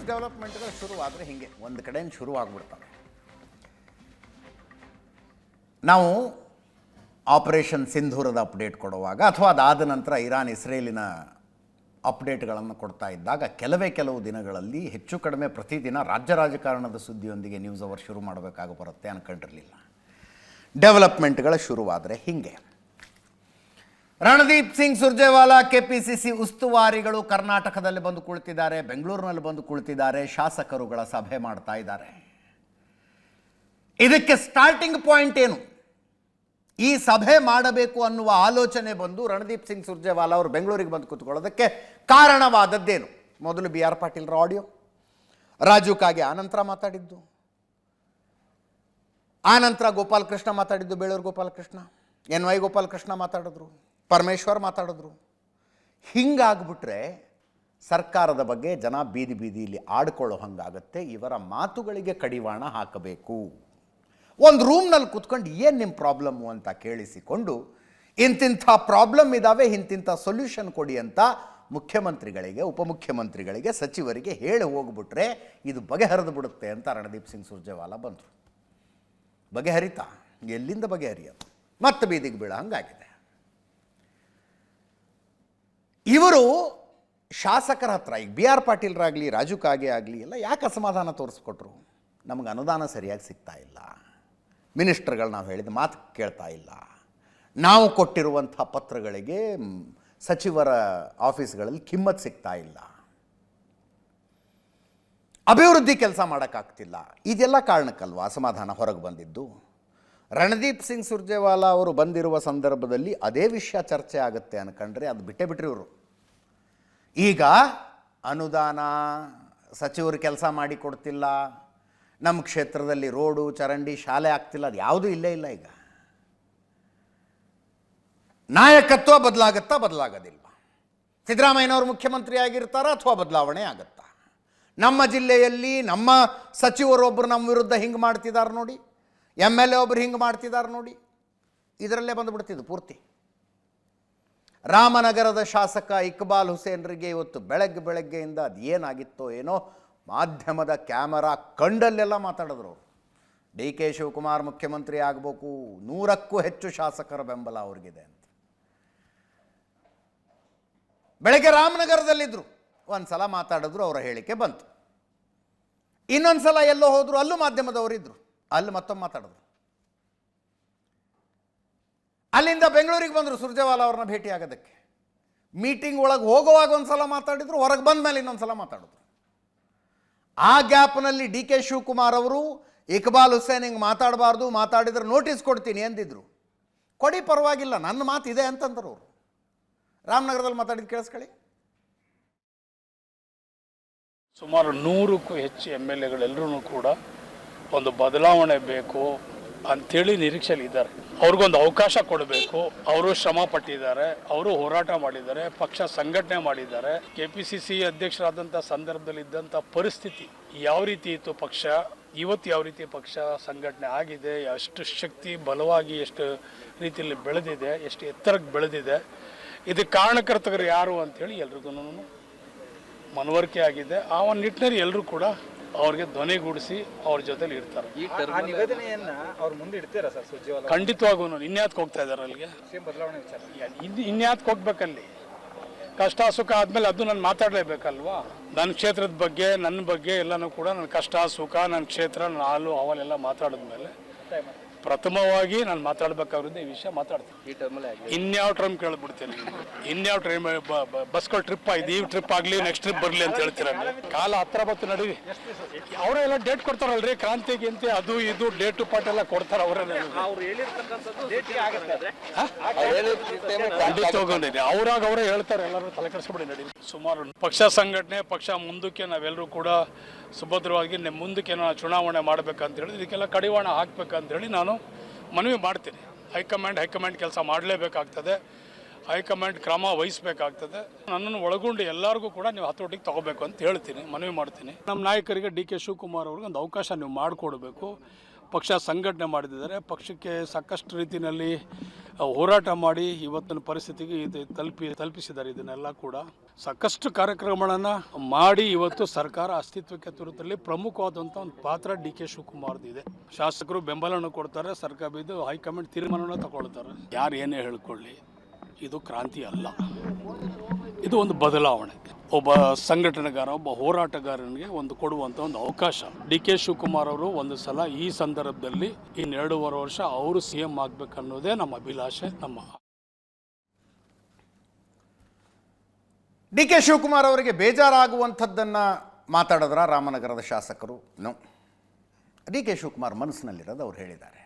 ಡೆವಲಪ್ಮೆಂಟ್ಗಳು ಶುರುವಾದರೆ ಹೀಗೆ ಒಂದು ಕಡೆಯಿಂದ ಶುರುವಾಗ್ಬಿಡ್ತವೆ. ನಾವು ಆಪರೇಷನ್ ಸಿಂಧೂರದ ಅಪ್ಡೇಟ್ ಕೊಡುವಾಗ ಅಥವಾ ಅದಾದ ನಂತರ ಇರಾನ್ ಇಸ್ರೇಲಿನ ಅಪ್ಡೇಟ್ಗಳನ್ನು ಕೊಡ್ತಾ ಇದ್ದಾಗ ಕೆಲವು ದಿನಗಳಲ್ಲಿ ಹೆಚ್ಚು ಕಡಿಮೆ ಪ್ರತಿದಿನ ರಾಜ್ಯ ರಾಜಕಾರಣದ ಸುದ್ದಿಯೊಂದಿಗೆ ನ್ಯೂಸ್ ಅವರ್ ಶುರು ಮಾಡಬೇಕಾಗಿ ಬರುತ್ತೆ ಅಂದ್ಕೊಂಡಿರಲಿಲ್ಲ. ಡೆವಲಪ್ಮೆಂಟ್ಗಳ ಶುರುವಾದರೆ ಹೀಗೆ. ರಣದೀಪ್ ಸಿಂಗ್ ಸುರ್ಜೇವಾಲಾ ಕೆಪಿಸಿಸಿ ಉಸ್ತುವಾರಿಗಳು ಕರ್ನಾಟಕದಲ್ಲಿ ಬಂದು ಕುಳಿತಿದ್ದಾರೆ, ಬೆಂಗಳೂರಿನಲ್ಲಿ ಬಂದು ಕುಳಿತಿದ್ದಾರೆ, ಶಾಸಕರುಗಳ ಸಭೆ ಮಾಡ್ತಾ ಇದ್ದಾರೆ. ಇದಕ್ಕೆ ಸ್ಟಾರ್ಟಿಂಗ್ ಪಾಯಿಂಟ್ ಏನು? ಈ ಸಭೆ ಮಾಡಬೇಕು ಅನ್ನುವ ಆಲೋಚನೆ ಬಂದು ರಣದೀಪ್ ಸಿಂಗ್ ಸುರ್ಜೇವಾಲಾ ಅವರು ಬೆಂಗಳೂರಿಗೆ ಬಂದು ಕೂತ್ಕೊಳ್ಳೋದಕ್ಕೆ ಕಾರಣವಾದದ್ದೇನು? ಮೊದಲು B R ಪಾಟೀಲ್ರ audio, Raju Kage ಆನಂತರ ಮಾತಾಡಿದ್ದು, ಆನಂತರ ಗೋಪಾಲಕೃಷ್ಣ ಮಾತಾಡಿದ್ದು, ಬೇಳೂರು ಗೋಪಾಲಕೃಷ್ಣ, ಎನ್ ವೈ ಗೋಪಾಲಕೃಷ್ಣ ಮಾತಾಡಿದ್ರು, ಪರಮೇಶ್ವರ್ ಮಾತಾಡಿದ್ರು. ಹಿಂಗಾಗ್ಬಿಟ್ರೆ ಸರ್ಕಾರದ ಬಗ್ಗೆ ಜನ ಬೀದಿಯಲ್ಲಿ ಆಡ್ಕೊಳ್ಳೋ ಹಂಗಾಗತ್ತೆ. ಇವರ ಮಾತುಗಳಿಗೆ ಕಡಿವಾಣ ಹಾಕಬೇಕು. ಒಂದು ರೂಮ್ನಲ್ಲಿ ಕೂತ್ಕೊಂಡು ಏನು ನಿಮ್ಮ ಪ್ರಾಬ್ಲಮ್ಮು ಅಂತ ಕೇಳಿಸಿಕೊಂಡು ಇಂತಿಂಥ ಪ್ರಾಬ್ಲಮ್ ಇದ್ದಾವೆ, ಇಂತಿಂಥ ಸೊಲ್ಯೂಷನ್ ಕೊಡಿ ಅಂತ ಮುಖ್ಯಮಂತ್ರಿಗಳಿಗೆ, ಉಪಮುಖ್ಯಮಂತ್ರಿಗಳಿಗೆ, ಸಚಿವರಿಗೆ ಹೇಳಿ ಹೋಗ್ಬಿಟ್ರೆ ಇದು ಬಗೆಹರಿದು ಬಿಡುತ್ತೆ ಅಂತ ರಣದೀಪ್ ಸಿಂಗ್ ಸುರ್ಜೇವಾಲಾ ಬಂದರು. ಬಗೆಹರಿತಾ? ಎಲ್ಲಿಂದ ಬಗೆಹರಿಯೋದು? ಮತ್ತೆ ಬೀದಿಗೆ ಬೀಳ ಹಂಗಾಗಿದೆ. ಇವರು ಶಾಸಕರ ಹತ್ರ, ಈಗ ಬಿ ಆರ್ ಪಾಟೀಲ್ರಾಗಲಿ ರಾಜು ಕಾಗೆ ಆಗಲಿ ಎಲ್ಲ ಯಾಕೆ ಅಸಮಾಧಾನ ತೋರಿಸ್ಕೊಟ್ರು? ನಮಗೆ ಅನುದಾನ ಸರಿಯಾಗಿ ಸಿಗ್ತಾ ಇಲ್ಲ, ಮಿನಿಸ್ಟರ್ಗಳು ನಾವು ಹೇಳಿದ ಮಾತು ಕೇಳ್ತಾ ಇಲ್ಲ, ನಾವು ಕೊಟ್ಟಿರುವಂಥ ಪತ್ರಗಳಿಗೆ ಸಚಿವರ ಆಫೀಸ್ಗಳಲ್ಲಿ ಕಿಮ್ಮತ್ತು ಸಿಗ್ತಾ ಇಲ್ಲ, ಅಭಿವೃದ್ಧಿ ಕೆಲಸ ಮಾಡೋಕ್ಕಾಗ್ತಿಲ್ಲ. ಇದೆಲ್ಲ ಕಾರಣಕ್ಕಲ್ವ ಅಸಮಾಧಾನ ಹೊರಗೆ ಬಂದಿದ್ದು? ರಣದೀಪ್ ಸಿಂಗ್ ಸುರ್ಜೇವಾಲಾ ಅವರು ಬಂದಿರುವ ಸಂದರ್ಭದಲ್ಲಿ ಅದೇ ವಿಷಯ ಚರ್ಚೆ ಆಗುತ್ತೆ ಅನ್ಕೊಂಡ್ರೆ ಅದು ಬಿಟ್ಟರೆ ಇವರು ಈಗ ಅನುದಾನ, ಸಚಿವರು ಕೆಲಸ ಮಾಡಿ ಕೊಡ್ತಿಲ್ಲ, ನಮ್ಮ ಕ್ಷೇತ್ರದಲ್ಲಿ ರೋಡು, ಚರಂಡಿ, ಶಾಲೆ ಆಗ್ತಿಲ್ಲ, ಅದು ಯಾವುದೂ ಇಲ್ಲೇ ಇಲ್ಲ. ಈಗ ನಾಯಕತ್ವ ಬದಲಾಗೋದಿಲ್ವ? ಸಿದ್ದರಾಮಯ್ಯನವರು ಮುಖ್ಯಮಂತ್ರಿ ಆಗಿರ್ತಾರ ಅಥವಾ ಬದಲಾವಣೆ ಆಗುತ್ತಾ? ನಮ್ಮ ಜಿಲ್ಲೆಯಲ್ಲಿ ನಮ್ಮ ಸಚಿವರೊಬ್ಬರು ನಮ್ಮ ವಿರುದ್ಧ ಹಿಂಗೆ ಮಾಡ್ತಿದ್ದಾರೆ ನೋಡಿ, MLA ಒಬ್ಬರು ಹಿಂಗೆ ಮಾಡ್ತಿದ್ದಾರೆ ನೋಡಿ, ಇದರಲ್ಲೇ ಬಂದುಬಿಡ್ತಿದ್ದು ಪೂರ್ತಿ. ರಾಮನಗರದ ಶಾಸಕ ಇಕ್ಬಾಲ್ ಹುಸೇನ್ರಿಗೆ ಇವತ್ತು ಬೆಳಗ್ಗೆಯಿಂದ ಅದು ಏನಾಗಿತ್ತೋ ಏನೋ, ಮಾಧ್ಯಮದ ಕ್ಯಾಮರಾ ಕಂಡಲ್ಲೆಲ್ಲ ಮಾತಾಡಿದ್ರು. ಡಿ ಕೆ ಶಿವಕುಮಾರ್ ಮುಖ್ಯಮಂತ್ರಿ ಆಗಬೇಕು, 100ಕ್ಕೂ ಹೆಚ್ಚು ಶಾಸಕರ ಬೆಂಬಲ ಅವ್ರಿಗಿದೆ ಅಂತ. ಬೆಳಗ್ಗೆ ರಾಮನಗರದಲ್ಲಿದ್ದರು, ಒಂದು ಸಲ ಮಾತಾಡಿದ್ರು, ಅವರ ಹೇಳಿಕೆ ಬಂತು. ಇನ್ನೊಂದು ಸಲ ಎಲ್ಲೋ ಹೋದರು, ಅಲ್ಲೂ ಮಾಧ್ಯಮದವರಿದ್ದರು, ಅಲ್ಲಿ ಮತ್ತೊಮ್ಮೆ ಮಾತಾಡಿದ್ರು. ಅಲ್ಲಿಂದ ಬೆಂಗಳೂರಿಗೆ ಬಂದರು ಸುರ್ಜೇವಾಲಾ ಅವ್ರನ್ನ ಭೇಟಿ ಆಗೋದಕ್ಕೆ. ಮೀಟಿಂಗ್ ಒಳಗೆ ಹೋಗುವಾಗ ಒಂದು ಸಲ ಮಾತಾಡಿದ್ರು, ಹೊರಗೆ ಬಂದ ಮೇಲೆ ಇನ್ನೊಂದು ಸಲ ಮಾತಾಡಿದ್ರು. ಆ ಗ್ಯಾಪ್ನಲ್ಲಿ ಡಿ ಕೆ ಶಿವಕುಮಾರ್ ಅವರು ಇಕ್ಬಾಲ್ ಹುಸೇನ್ ಹಿಂಗೆ ಮಾತಾಡಬಾರ್ದು, ಮಾತಾಡಿದ್ರೆ ನೋಟಿಸ್ ಕೊಡ್ತೀನಿ ಎಂದಿದ್ರು. ಕೊಡಿ, ಪರವಾಗಿಲ್ಲ, ನನ್ನ ಮಾತು ಇದೆ ಅಂತಂದರು ಅವರು. ರಾಮನಗರದಲ್ಲಿ ಮಾತಾಡಿದ್ದು ಕೇಳಿಸ್ಕೊಳ್ಳಿ. ಸುಮಾರು 100ಕ್ಕೂ ಹೆಚ್ಚು MLAಗಳೆಲ್ಲರೂ ಕೂಡ ಒಂದು ಬದಲಾವಣೆ ಬೇಕು ಅಂಥೇಳಿ ನಿರೀಕ್ಷೆಯಲ್ಲಿ ಇದ್ದಾರೆ. ಅವ್ರಿಗೊಂದು ಅವಕಾಶ ಕೊಡಬೇಕು. ಅವರು ಶ್ರಮ ಪಟ್ಟಿದ್ದಾರೆ, ಅವರು ಹೋರಾಟ ಮಾಡಿದ್ದಾರೆ, ಪಕ್ಷ ಸಂಘಟನೆ ಮಾಡಿದ್ದಾರೆ. KPCC ಅಧ್ಯಕ್ಷರಾದಂಥ ಸಂದರ್ಭದಲ್ಲಿ ಇದ್ದಂಥ ಪರಿಸ್ಥಿತಿ ಯಾವ ರೀತಿ ಇತ್ತು, ಪಕ್ಷ ಇವತ್ತು ಯಾವ ರೀತಿ ಪಕ್ಷ ಸಂಘಟನೆ ಆಗಿದೆ, ಎಷ್ಟು ಶಕ್ತಿ ಬಲವಾಗಿ ಎಷ್ಟು ರೀತಿಯಲ್ಲಿ ಬೆಳೆದಿದೆ, ಎಷ್ಟು ಎತ್ತರಕ್ಕೆ ಬೆಳೆದಿದೆ, ಇದಕ್ಕೆ ಕಾರಣಕರ್ತರು ಯಾರು ಅಂಥೇಳಿ ಎಲ್ರಿಗೂ ಮನವರಿಕೆ ಆಗಿದೆ. ಆ ಒಂದು ನಿಟ್ಟಿನಲ್ಲಿ ಎಲ್ಲರೂ ಕೂಡ ಅವ್ರಿಗೆ ಧ್ವನಿಗೂಡಿಸಿ ಅವ್ರ ಜೊತೆಲಿ ಇರ್ತಾರೆ. ಖಂಡಿತವಾಗೂ ಇನ್ಯಾತ್ಗೆ ಹೋಗ್ತಾ ಇದ್ದಾರೆ ಅಲ್ಲಿಗೆ, ಇನ್ಯಾತ್ಗೆ ಹೋಗ್ಬೇಕಲ್ಲಿ? ಕಷ್ಟ ಸುಖ ಆದಮೇಲೆ ಅದು ನಾನು ಮಾತಾಡಲೇಬೇಕಲ್ವಾ? ನನ್ನ ಕ್ಷೇತ್ರದ ಬಗ್ಗೆ, ನನ್ನ ಬಗ್ಗೆ ಎಲ್ಲನೂ ಕೂಡ ನನ್ನ ಕಷ್ಟ ಸುಖ, ನನ್ನ ಕ್ಷೇತ್ರ, ನನ್ನ ಹಾಲು ಅವಲೆಲ್ಲ ಮಾತಾಡಿದ್ಮೇಲೆ ಪ್ರಥಮವಾಗಿ ನಾನು ಮಾತಾಡ್ಬೇಕಾಗಿರೋದು ಈ ವಿಷಯ ಮಾತಾಡ್ತೀನಿ. ಇನ್ಯಾವ ಟ್ರಮ್ ಕೇಳ್ಬಿಡ್ತೀನಿ, ಇನ್ಯಾವ ಟ್ರೈನ್ ಬಸ್ಗಳು ಟ್ರಿಪ್ ಆಯ್ತು, ಈ ಟ್ರಿಪ್ ಆಗಲಿ, ನೆಕ್ಸ್ಟ್ ಟ್ರಿಪ್ ಬರಲಿ ಅಂತ ಹೇಳ್ತೀರ. ಕಾಲ ಹತ್ರ ಬತ್ತು ನಡೀವಿ. ಅವರೆಲ್ಲ ಡೇಟ್ ಕೊಡ್ತಾರಲ್ರಿ, ಕ್ರಾಂತಿಗೆ ಅಂತ ಅದು ಇದು ಡೇಟು ಪಾಟ್ ಎಲ್ಲ ಕೊಡ್ತಾರೆ ಅವರೇ. ಖಂಡಿತ ಹೋಗಿದ್ದೀನಿ, ಅವ್ರಾಗ ಅವರೇ ಹೇಳ್ತಾರೆ, ಎಲ್ಲರೂ ತಲೆ ಕೆಡಿಸ್ಬಿಡಿ ನಡೀವಿ. ಸುಮಾರು ಪಕ್ಷ ಸಂಘಟನೆ, ಪಕ್ಷ ಮುಂದಕ್ಕೆ ನಾವೆಲ್ಲರೂ ಕೂಡ ಸುಭದ್ರವಾಗಿ ಮುಂದಕ್ಕೆ ನಾವು ಚುನಾವಣೆ ಮಾಡಬೇಕಂತೇಳಿ, ಇದಕ್ಕೆಲ್ಲ ಕಡಿವಾಣ ಹಾಕಬೇಕಂತೇಳಿ ನಾನು ಮನವಿ ಮಾಡ್ತೀನಿ. ಹೈಕಮಾಂಡ್ ಕೆಲಸ ಮಾಡಲೇಬೇಕಾಗ್ತದೆ, ಹೈಕಮಾಂಡ್ ಕ್ರಮ ವಹಿಸಬೇಕಾಗ್ತದೆ. ನನ್ನನ್ನು ಒಳಗೊಂಡು ಎಲ್ಲರಿಗೂ ಕೂಡ ನೀವು ಹತೋಟಿಗೆ ತಗೋಬೇಕು ಅಂತ ಹೇಳ್ತೀನಿ, ಮನವಿ ಮಾಡ್ತೀನಿ. ನಮ್ಮ ನಾಯಕರಿಗೆ ಡಿ ಕೆ ಶಿವಕುಮಾರ್ ಅವ್ರಿಗೆ ಒಂದು ಅವಕಾಶ ನೀವು ಮಾಡಿಕೊಡ್ಬೇಕು. ಪಕ್ಷ ಸಂಘಟನೆ ಮಾಡಿದ್ದಾರೆ. ಪಕ್ಷಕ್ಕೆ ಸಾಕಷ್ಟು ರೀತಿಯಲ್ಲಿ ಹೋರಾಟ ಮಾಡಿ ಇವತ್ತಿನ ಪರಿಸ್ಥಿತಿಗೆ ಇದು ತಲುಪಿಸಿದ್ದಾರೆ. ಇದನ್ನೆಲ್ಲ ಕೂಡ ಸಾಕಷ್ಟು ಕಾರ್ಯಕ್ರಮಗಳನ್ನು ಮಾಡಿ ಇವತ್ತು ಸರ್ಕಾರ ಅಸ್ತಿತ್ವಕ್ಕೆ ತರುತ್ತಲ್ಲಿ ಪ್ರಮುಖವಾದಂಥ ಒಂದು ಪಾತ್ರ ಡಿ ಕೆ ಶಿವಕುಮಾರ್ದಿದೆ. ಶಾಸಕರು ಬೆಂಬಲವನ್ನು ಕೊಡ್ತಾರೆ, ಸರ್ಕಾರ ಇದು ಹೈಕಮಾಂಡ್ ತೀರ್ಮಾನವನ್ನು ತಗೊಳ್ತಾರೆ. ಯಾರು ಏನೇ ಹೇಳ್ಕೊಳ್ಳಿ, ಇದು ಕ್ರಾಂತಿ ಅಲ್ಲ, ಇದು ಒಂದು ಬದಲಾವಣೆ. ಒಬ್ಬ ಸಂಘಟನೆಗಾರ, ಒಬ್ಬ ಹೋರಾಟಗಾರನಿಗೆ ಒಂದು ಕೊಡುವಂಥ ಒಂದು ಅವಕಾಶ. ಡಿ ಕೆ ಶಿವಕುಮಾರ್ ಅವರು ಒಂದು ಸಲ ಈ ಸಂದರ್ಭದಲ್ಲಿ ಇನ್ನು 2.5 ವರ್ಷ ಅವರು CM ಆಗಬೇಕನ್ನೋದೇ ನಮ್ಮ ಅಭಿಲಾಷೆ. ಡಿ ಕೆ ಶಿವಕುಮಾರ್ ಅವರಿಗೆ ಬೇಜಾರಾಗುವಂಥದ್ದನ್ನು ಮಾತಾಡಿದ್ರ ರಾಮನಗರದ ಶಾಸಕರು? ನೋ, ಡಿ ಕೆ ಶಿವಕುಮಾರ್ ಮನಸ್ಸಿನಲ್ಲಿರೋದು ಅವ್ರು ಹೇಳಿದ್ದಾರೆ.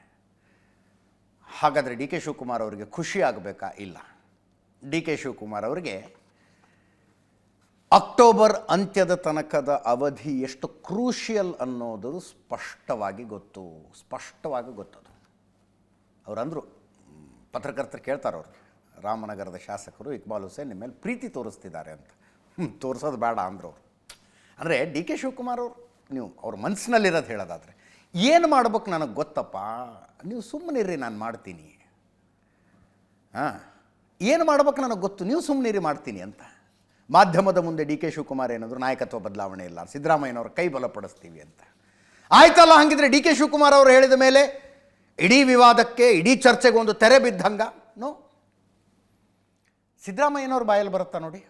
ಹಾಗಾದರೆ ಡಿ ಕೆ ಶಿವಕುಮಾರ್ ಅವರಿಗೆ ಖುಷಿ ಆಗಬೇಕಾ? ಇಲ್ಲ. ಡಿ ಕೆ ಶಿವಕುಮಾರ್ ಅವರಿಗೆ ಅಕ್ಟೋಬರ್ ಅಂತ್ಯದ ತನಕದ ಅವಧಿ ಎಷ್ಟು ಕ್ರೂಷಿಯಲ್ ಅನ್ನೋದು ಸ್ಪಷ್ಟವಾಗಿ ಗೊತ್ತದು. ಅವರಂದರು, ಪತ್ರಕರ್ತರು ಕೇಳ್ತಾರೆ ಅವ್ರಿಗೆ, ರಾಮನಗರದ ಶಾಸಕರು ಇಕ್ಬಾಲ್ ಹುಸೇನ್ ನಿಮ್ಮ ಮೇಲೆ ಪ್ರೀತಿ ತೋರಿಸ್ತಿದ್ದಾರೆ ಅಂತ. ತೋರಿಸೋದು ಬೇಡ ಅಂದರು ಅವರು. ಅಂದರೆ ಡಿ ಕೆ ಶಿವಕುಮಾರ್ ಅವರು, ನೀವು ಅವ್ರ ಮನಸ್ಸಿನಲ್ಲಿರೋದು ಹೇಳೋದಾದರೆ, ಏನು ಮಾಡ್ಬೇಕು ನನಗೆ ಗೊತ್ತಪ್ಪ, ನೀವು ಸುಮ್ಮನಿರಿ ನಾನು ಮಾಡ್ತೀನಿ. ಏನು ಮಾಡ್ಬೇಕು ನನಗೆ ಗೊತ್ತು, ನೀವು ಸುಮ್ಮನಿರಿ ಮಾಡ್ತೀನಿ ಅಂತ. ಮಾಧ್ಯಮದ ಮುಂದೆ ಡಿ ಕೆ ಶಿವಕುಮಾರ್ ಏನಾದರೂ ನಾಯಕತ್ವ ಬದಲಾವಣೆ ಇಲ್ಲ, ಸಿದ್ದರಾಮಯ್ಯನವ್ರ ಕೈ ಬಲಪಡಿಸ್ತೀವಿ ಅಂತ. ಆಯ್ತಲ್ಲ, ಹಾಗಿದ್ರೆ ಡಿ ಕೆ ಶಿವಕುಮಾರ್ ಅವರು ಹೇಳಿದ ಮೇಲೆ ಇಡೀ ವಿವಾದಕ್ಕೆ, ಇಡೀ ಚರ್ಚೆಗೆ ಒಂದು ತೆರೆ ಬಿದ್ದಂಗ? ನೋ, ಸಿದ್ದರಾಮಯ್ಯನವ್ರ ಬಾಯಲ್ಲಿ ಬರುತ್ತಾ ನೋಡಿ,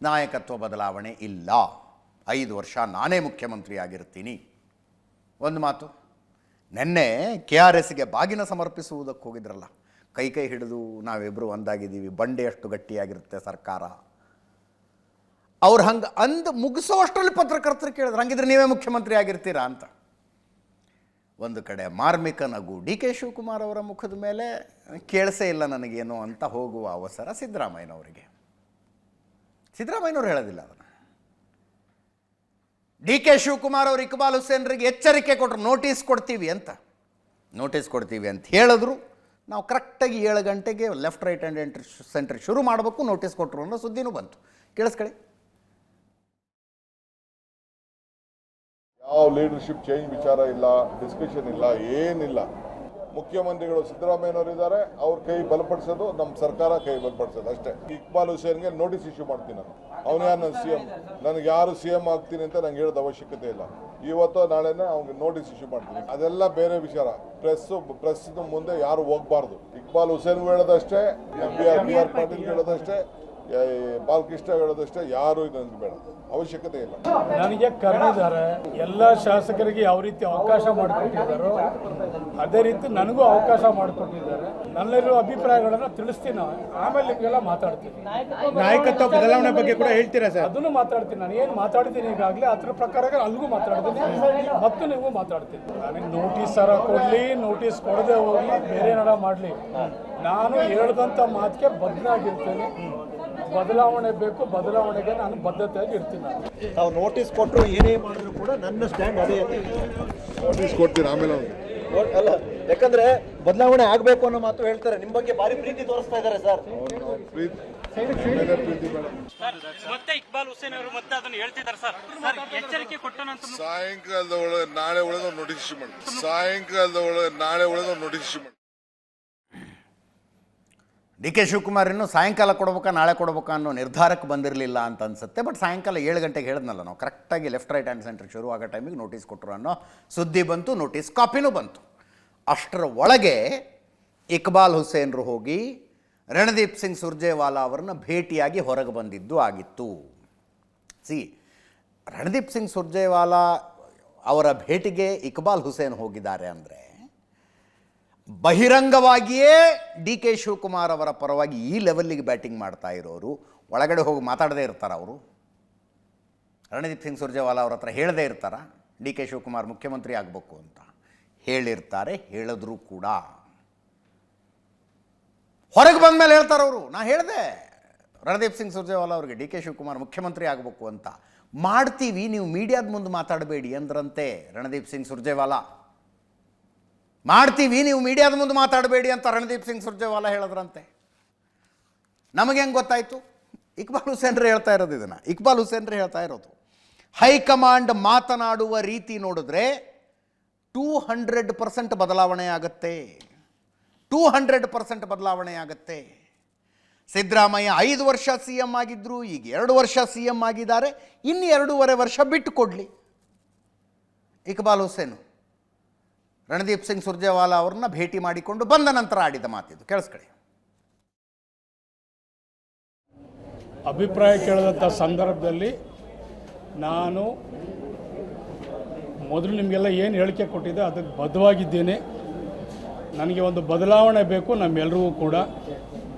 ನಾಯಕತ್ವ ಬದಲಾವಣೆ ಇಲ್ಲ, 5 ವರ್ಷ ನಾನೇ ಮುಖ್ಯಮಂತ್ರಿ ಆಗಿರ್ತೀನಿ. ಒಂದು ಮಾತು, ನೆನ್ನೆ KRSಗೆ ಬಾಗಿನ ಸಮರ್ಪಿಸುವುದಕ್ಕೆ ಹೋಗಿದ್ರಲ್ಲ, ಕೈ ಹಿಡಿದು ನಾವಿಬ್ಬರು ಒಂದಾಗಿದ್ದೀವಿ, ಬಂಡೆಯಷ್ಟು ಗಟ್ಟಿಯಾಗಿರುತ್ತೆ ಸರ್ಕಾರ. ಅವ್ರು ಹಂಗೆ ಅಂದು ಮುಗಿಸೋ ಅಷ್ಟರಲ್ಲಿ ಪತ್ರಕರ್ತರು ಕೇಳಿದ್ರು, ಹಂಗಿದ್ರೆ ನೀವೇ ಮುಖ್ಯಮಂತ್ರಿ ಆಗಿರ್ತೀರಾ ಅಂತ. ಒಂದು ಕಡೆ ಮಾರ್ಮಿಕ ನಗು ಡಿ ಕೆ ಶಿವಕುಮಾರ್ ಅವರ ಮುಖದ ಮೇಲೆ, ಕೇಳಿಸೇ ಇಲ್ಲ ನನಗೇನು ಅಂತ ಹೋಗುವ ಅವಸರ ಸಿದ್ದರಾಮಯ್ಯನವರಿಗೆ. ಸಿದ್ದರಾಮಯ್ಯನವ್ರು ಹೇಳೋದಿಲ್ಲ ಅದನ್ನು. ಡಿ ಕೆ ಶಿವಕುಮಾರ್ ಅವರು ಇಕ್ಬಾಲ್ ಹುಸೇನ್ರಿಗೆ ಎಚ್ಚರಿಕೆ ಕೊಟ್ಟರು, ನೋಟಿಸ್ ಕೊಡ್ತೀವಿ ಅಂತ ಹೇಳಿದ್ರು. ನಾವು ಕರೆಕ್ಟಾಗಿ 7 ಗಂಟೆಗೆ ಲೆಫ್ಟ್ ರೈಟ್ ಆ್ಯಂಡ್ ಸೆಂಟ್ರ್ ಶುರು ಮಾಡಬೇಕು, ನೋಟಿಸ್ ಕೊಟ್ಟರು ಅನ್ನೋ ಸುದ್ದಿನೂ ಬಂತು. ಕೇಳಿಸ್ಕೊಳ್ಳಿ. ಯಾವ ಲೀಡರ್ಶಿಪ್ ಚೇಂಜ್ ವಿಚಾರ ಇಲ್ಲ, ಡಿಸ್ಕಷನ್ ಇಲ್ಲ, ಏನಿಲ್ಲ. ಮುಖ್ಯಮಂತ್ರಿಗಳು ಸಿದ್ದರಾಮಯ್ಯನವರು ಇದ್ದಾರೆ, ಅವ್ರ ಕೈ ಬಲಪಡಿಸೋದು, ನಮ್ಮ ಸರ್ಕಾರ ಕೈ ಬಲಪಡಿಸೋದು ಅಷ್ಟೇ. ಇಕ್ಬಾಲ್ ಹುಸೇನ್ಗೆ ನೋಟಿಸ್ ಇಶ್ಯೂ ಮಾಡ್ತೀನಿ ನಾನು. ಅವನು ಯಾರು ನನ್ನ CM, ನನಗೆ ಯಾರು CM ಆಗ್ತೀನಿ ಅಂತ ನಂಗೆ ಹೇಳೋದು ಅವಶ್ಯಕತೆ ಇಲ್ಲ. ಇವತ್ತು ನಾಳೆನೇ ಅವ್ನಿಗೆ ನೋಟಿಸ್ ಇಶ್ಯೂ ಮಾಡ್ತೀನಿ. ಅದೆಲ್ಲ ಬೇರೆ ವಿಚಾರ. ಪ್ರೆಸ್ ಮುಂದೆ ಯಾರು ಹೋಗ್ಬಾರ್ದು. ಇಕ್ಬಾಲ್ ಹುಸೇನ್ಗೂ ಹೇಳೋದಷ್ಟೇ, ಬಿ ಆರ್ ಪಾಟೀಲ್ ಹೇಳೋದಷ್ಟೇ, ಬಾಲಕೃಷ್ಣ ಹೇಳೋದಷ್ಟೇ, ಯಾರು ನನಗೆ ಬೇಡ, ಅವಶ್ಯಕತೆ ಇಲ್ಲ. ನನಗೆ ಕರೆದಿದ್ದಾರೆ, ಎಲ್ಲ ಶಾಸಕರಿಗೆ ಯಾವ ರೀತಿ ಅವಕಾಶ ಮಾಡಿಕೊಟ್ಟಿದ್ದಾರೋ ಅದೇ ರೀತಿ ನನಗೂ ಅವಕಾಶ ಮಾಡಿಕೊಟ್ಟಿದ್ದಾರೆ. ನನ್ನಲ್ಲಿರೋ ಅಭಿಪ್ರಾಯಗಳನ್ನು ತಿಳಿಸ್ತೀನಿ, ಆಮೇಲೆ ನಿಮಗೆಲ್ಲ ಮಾತಾಡ್ತೀನಿ. ನಾಯಕತ್ವ ಬದಲಾವಣೆ ಬಗ್ಗೆ ಕೂಡ ಹೇಳ್ತೀರಾ ಸರ್? ಅದನ್ನು ಮಾತಾಡ್ತೀನಿ. ನಾನು ಏನು ಮಾತಾಡ್ತೀನಿ ಈಗಾಗಲೇ ಅದ್ರ ಪ್ರಕಾರ ಅಲ್ಲಿಗೂ ಮಾತಾಡ್ತೀನಿ ಮತ್ತು ನೀವು ಮಾತಾಡ್ತೀನಿ. ನನಗೆ ನೋಟಿಸ್ ಸರ ಕೊಡಲಿ, ನೋಟಿಸ್ ಕೊಡದೆ ಹೋಗಲಿ, ಬೇರೆ ಏನಾರ ಮಾಡಲಿ, ನಾನು ಹೇಳ್ದಂಥ ಮಾತಿಗೆ ಬದ್ಧನಾಗಿರ್ತೇನೆ. ಬದಲಾವಣೆ ಬೇಕು, ಬದಲಾವಣೆಗೆ ನಾನು ಬದ್ಧತೆಯಾಗಿ ಇರ್ತೀನಿ. ತಾವು ನೋಟಿಸ್ ಕೊಟ್ಟರು ಏನೇ ಮಾಡಿದ್ರು ಕೂಡ ನನ್ನ ಸ್ಟ್ಯಾಂಡ್ ಅದೇ. ನೋಟಿಸ್ ಕೊಡ್ತೀನಿ ಆಮೇಲೆ ಅಲ್ಲ, ಯಾಕಂದ್ರೆ ಬದಲಾವಣೆ ಆಗಬೇಕು ಅನ್ನೋ ಮಾತು ಹೇಳ್ತಾರೆ. ನಿಮ್ಮ ಬಗ್ಗೆ ಭಾರಿ ಪ್ರೀತಿ ತೋರಿಸ್ತಾ ಇದ್ದಾರೆ ಸರ್. ಮತ್ತೆ ಇಕ್ಬಾಲ್ ಹುಸೇನ್ ಅವರು ಮತ್ತೆ ಅದನ್ನು ಹೇಳ್ತಿದ್ದಾರೆ ಸರ್. ಎಚ್ಚರಿಕೆ ಕೊಟ್ಟ ನಂತರ ಸಾಯಂಕಾಲದ ಒಳಗೆ ನಾಳೆ ಒಳಗೆ ನೋಟಿಸ್ ಇಶ್ಯೂ ಮಾಡಿ. ಡಿ ಕೆ ಶಿವಕುಮಾರ್ ಇನ್ನೂ ಸಾಯಂಕಾಲ ಕೊಡ್ಬೇಕಾ ನಾಳೆ ಕೊಡ್ಬೇಕಾ ಅನ್ನೋ ನಿರ್ಧಾರಕ್ಕೆ ಬಂದಿರಲಿಲ್ಲ ಅಂತ ಅನ್ಸುತ್ತೆ. ಬಟ್ ಸಾಯಂಕಾಲ 7 ಗಂಟೆಗೆ ಹೇಳಿದ್ನಲ್ಲ ನಾವು, ಕರೆಕ್ಟಾಗಿ ಲೆಫ್ಟ್ ರೈಟ್ ಆ್ಯಂಡ್ ಸೆಂಟ್ರ್ ಶುರು ಆಗೋ ಟೈಮಿಗೆ ನೋಟಿಸ್ ಕೊಟ್ಟರು ಅನ್ನೋ ಸುದ್ದಿ ಬಂತು, ನೋಟಿಸ್ ಕಾಪಿನೂ ಬಂತು. ಅಷ್ಟರ ಒಳಗೆ ಇಕ್ಬಾಲ್ ಹುಸೇನ್ರು ಹೋಗಿ ರಣದೀಪ್ ಸಿಂಗ್ ಸುರ್ಜೇವಾಲಾ ಅವರನ್ನ ಭೇಟಿಯಾಗಿ ಹೊರಗೆ ಬಂದಿದ್ದು ಆಗಿತ್ತು. ರಣದೀಪ್ ಸಿಂಗ್ ಸುರ್ಜೇವಾಲಾ ಅವರ ಭೇಟಿಗೆ ಇಕ್ಬಾಲ್ ಹುಸೇನ್ ಹೋಗಿದ್ದಾರೆ ಅಂದರೆ ಬಹಿರಂಗವಾಗಿಯೇ ಡಿ ಕೆ ಶಿವಕುಮಾರ್ ಅವರ ಪರವಾಗಿ ಈ ಲೆವೆಲ್ಲಿಗೆ ಬ್ಯಾಟಿಂಗ್ ಮಾಡ್ತಾ ಇರೋರು ಒಳಗಡೆ ಹೋಗಿ ಮಾತಾಡದೇ ಇರ್ತಾರೆ. ಅವರು ರಣದೀಪ್ ಸಿಂಗ್ ಸುರ್ಜೇವಾಲಾ ಅವ್ರ ಹತ್ರ ಹೇಳದೇ ಇರ್ತಾರ ಡಿ ಕೆ ಶಿವಕುಮಾರ್ ಮುಖ್ಯಮಂತ್ರಿ ಆಗಬೇಕು ಅಂತ? ಹೇಳಿರ್ತಾರೆ, ಹೇಳಿದ್ರು ಕೂಡ. ಹೊರಗೆ ಬಂದ ಮೇಲೆ ಹೇಳ್ತಾರೆ ಅವರು, ನಾ ಹೇಳಿದೆ ರಣದೀಪ್ ಸಿಂಗ್ ಸುರ್ಜೇವಾಲಾ ಅವ್ರಿಗೆ ಡಿ ಕೆ ಶಿವಕುಮಾರ್ ಮುಖ್ಯಮಂತ್ರಿ ಆಗಬೇಕು ಅಂತ. ಮಾಡ್ತೀವಿ, ನೀವು ಮೀಡಿಯಾದ ಮುಂದೆ ಮಾತಾಡಬೇಡಿ ಅಂದ್ರಂತೆ ರಣದೀಪ್ ಸಿಂಗ್ ಸುರ್ಜೇವಾಲಾ. ಮಾಡ್ತೀವಿ, ನೀವು ಮೀಡಿಯಾದ ಮುಂದೆ ಮಾತಾಡಬೇಡಿ ಅಂತ ರಣದೀಪ್ ಸಿಂಗ್ ಸುರ್ಜೇವಾಲಾ ಹೇಳಿದ್ರಂತೆ. ನಮಗೆ ಹೆಂಗೆ ಗೊತ್ತಾಯಿತು? ಇಕ್ಬಾಲ್ ಹುಸೇನ್ರೇ ಹೇಳ್ತಾ ಇರೋದು ಇದನ್ನು. ಇಕ್ಬಾಲ್ ಹುಸೇನ್ರೇ ಹೇಳ್ತಾ ಇರೋದು, ಹೈಕಮಾಂಡ್ ಮಾತನಾಡುವ ರೀತಿ ನೋಡಿದ್ರೆ 200% ಬದಲಾವಣೆ ಆಗುತ್ತೆ. 200% ಬದಲಾವಣೆ ಆಗುತ್ತೆ. ಸಿದ್ದರಾಮಯ್ಯ 5 ವರ್ಷ ಸಿ ಎಂ ಆಗಿದ್ದರು, ಈಗ 2 ವರ್ಷ ಸಿ ಎಂ ಆಗಿದ್ದಾರೆ. ಇನ್ನು 2.5 ವರ್ಷ ಬಿಟ್ಟು ಕೊಡಲಿ. ಇಕ್ಬಾಲ್ ಹುಸೇನ್ ರಣದೀಪ್ ಸಿಂಗ್ ಸುರ್ಜೇವಾಲಾ ಅವ್ರನ್ನ ಭೇಟಿ ಮಾಡಿಕೊಂಡು ಬಂದ ನಂತರ ಆಡಿದ ಮಾತಿದ್ದು, ಕೇಳಿಸ್ಕೊಳ್ಳಿ. ಅಭಿಪ್ರಾಯ ಕೇಳಿದಂಥ ಸಂದರ್ಭದಲ್ಲಿ ನಾನು ಮೊದಲು ನಿಮಗೆಲ್ಲ ಏನು ಹೇಳಿಕೆ ಕೊಟ್ಟಿದ್ದೆ ಅದಕ್ಕೆ ಬದ್ಧವಾಗಿದ್ದೇನೆ. ನನಗೆ ಒಂದು ಬದಲಾವಣೆ ಬೇಕು ನಮ್ಮೆಲ್ಲರಿಗೂ ಕೂಡ.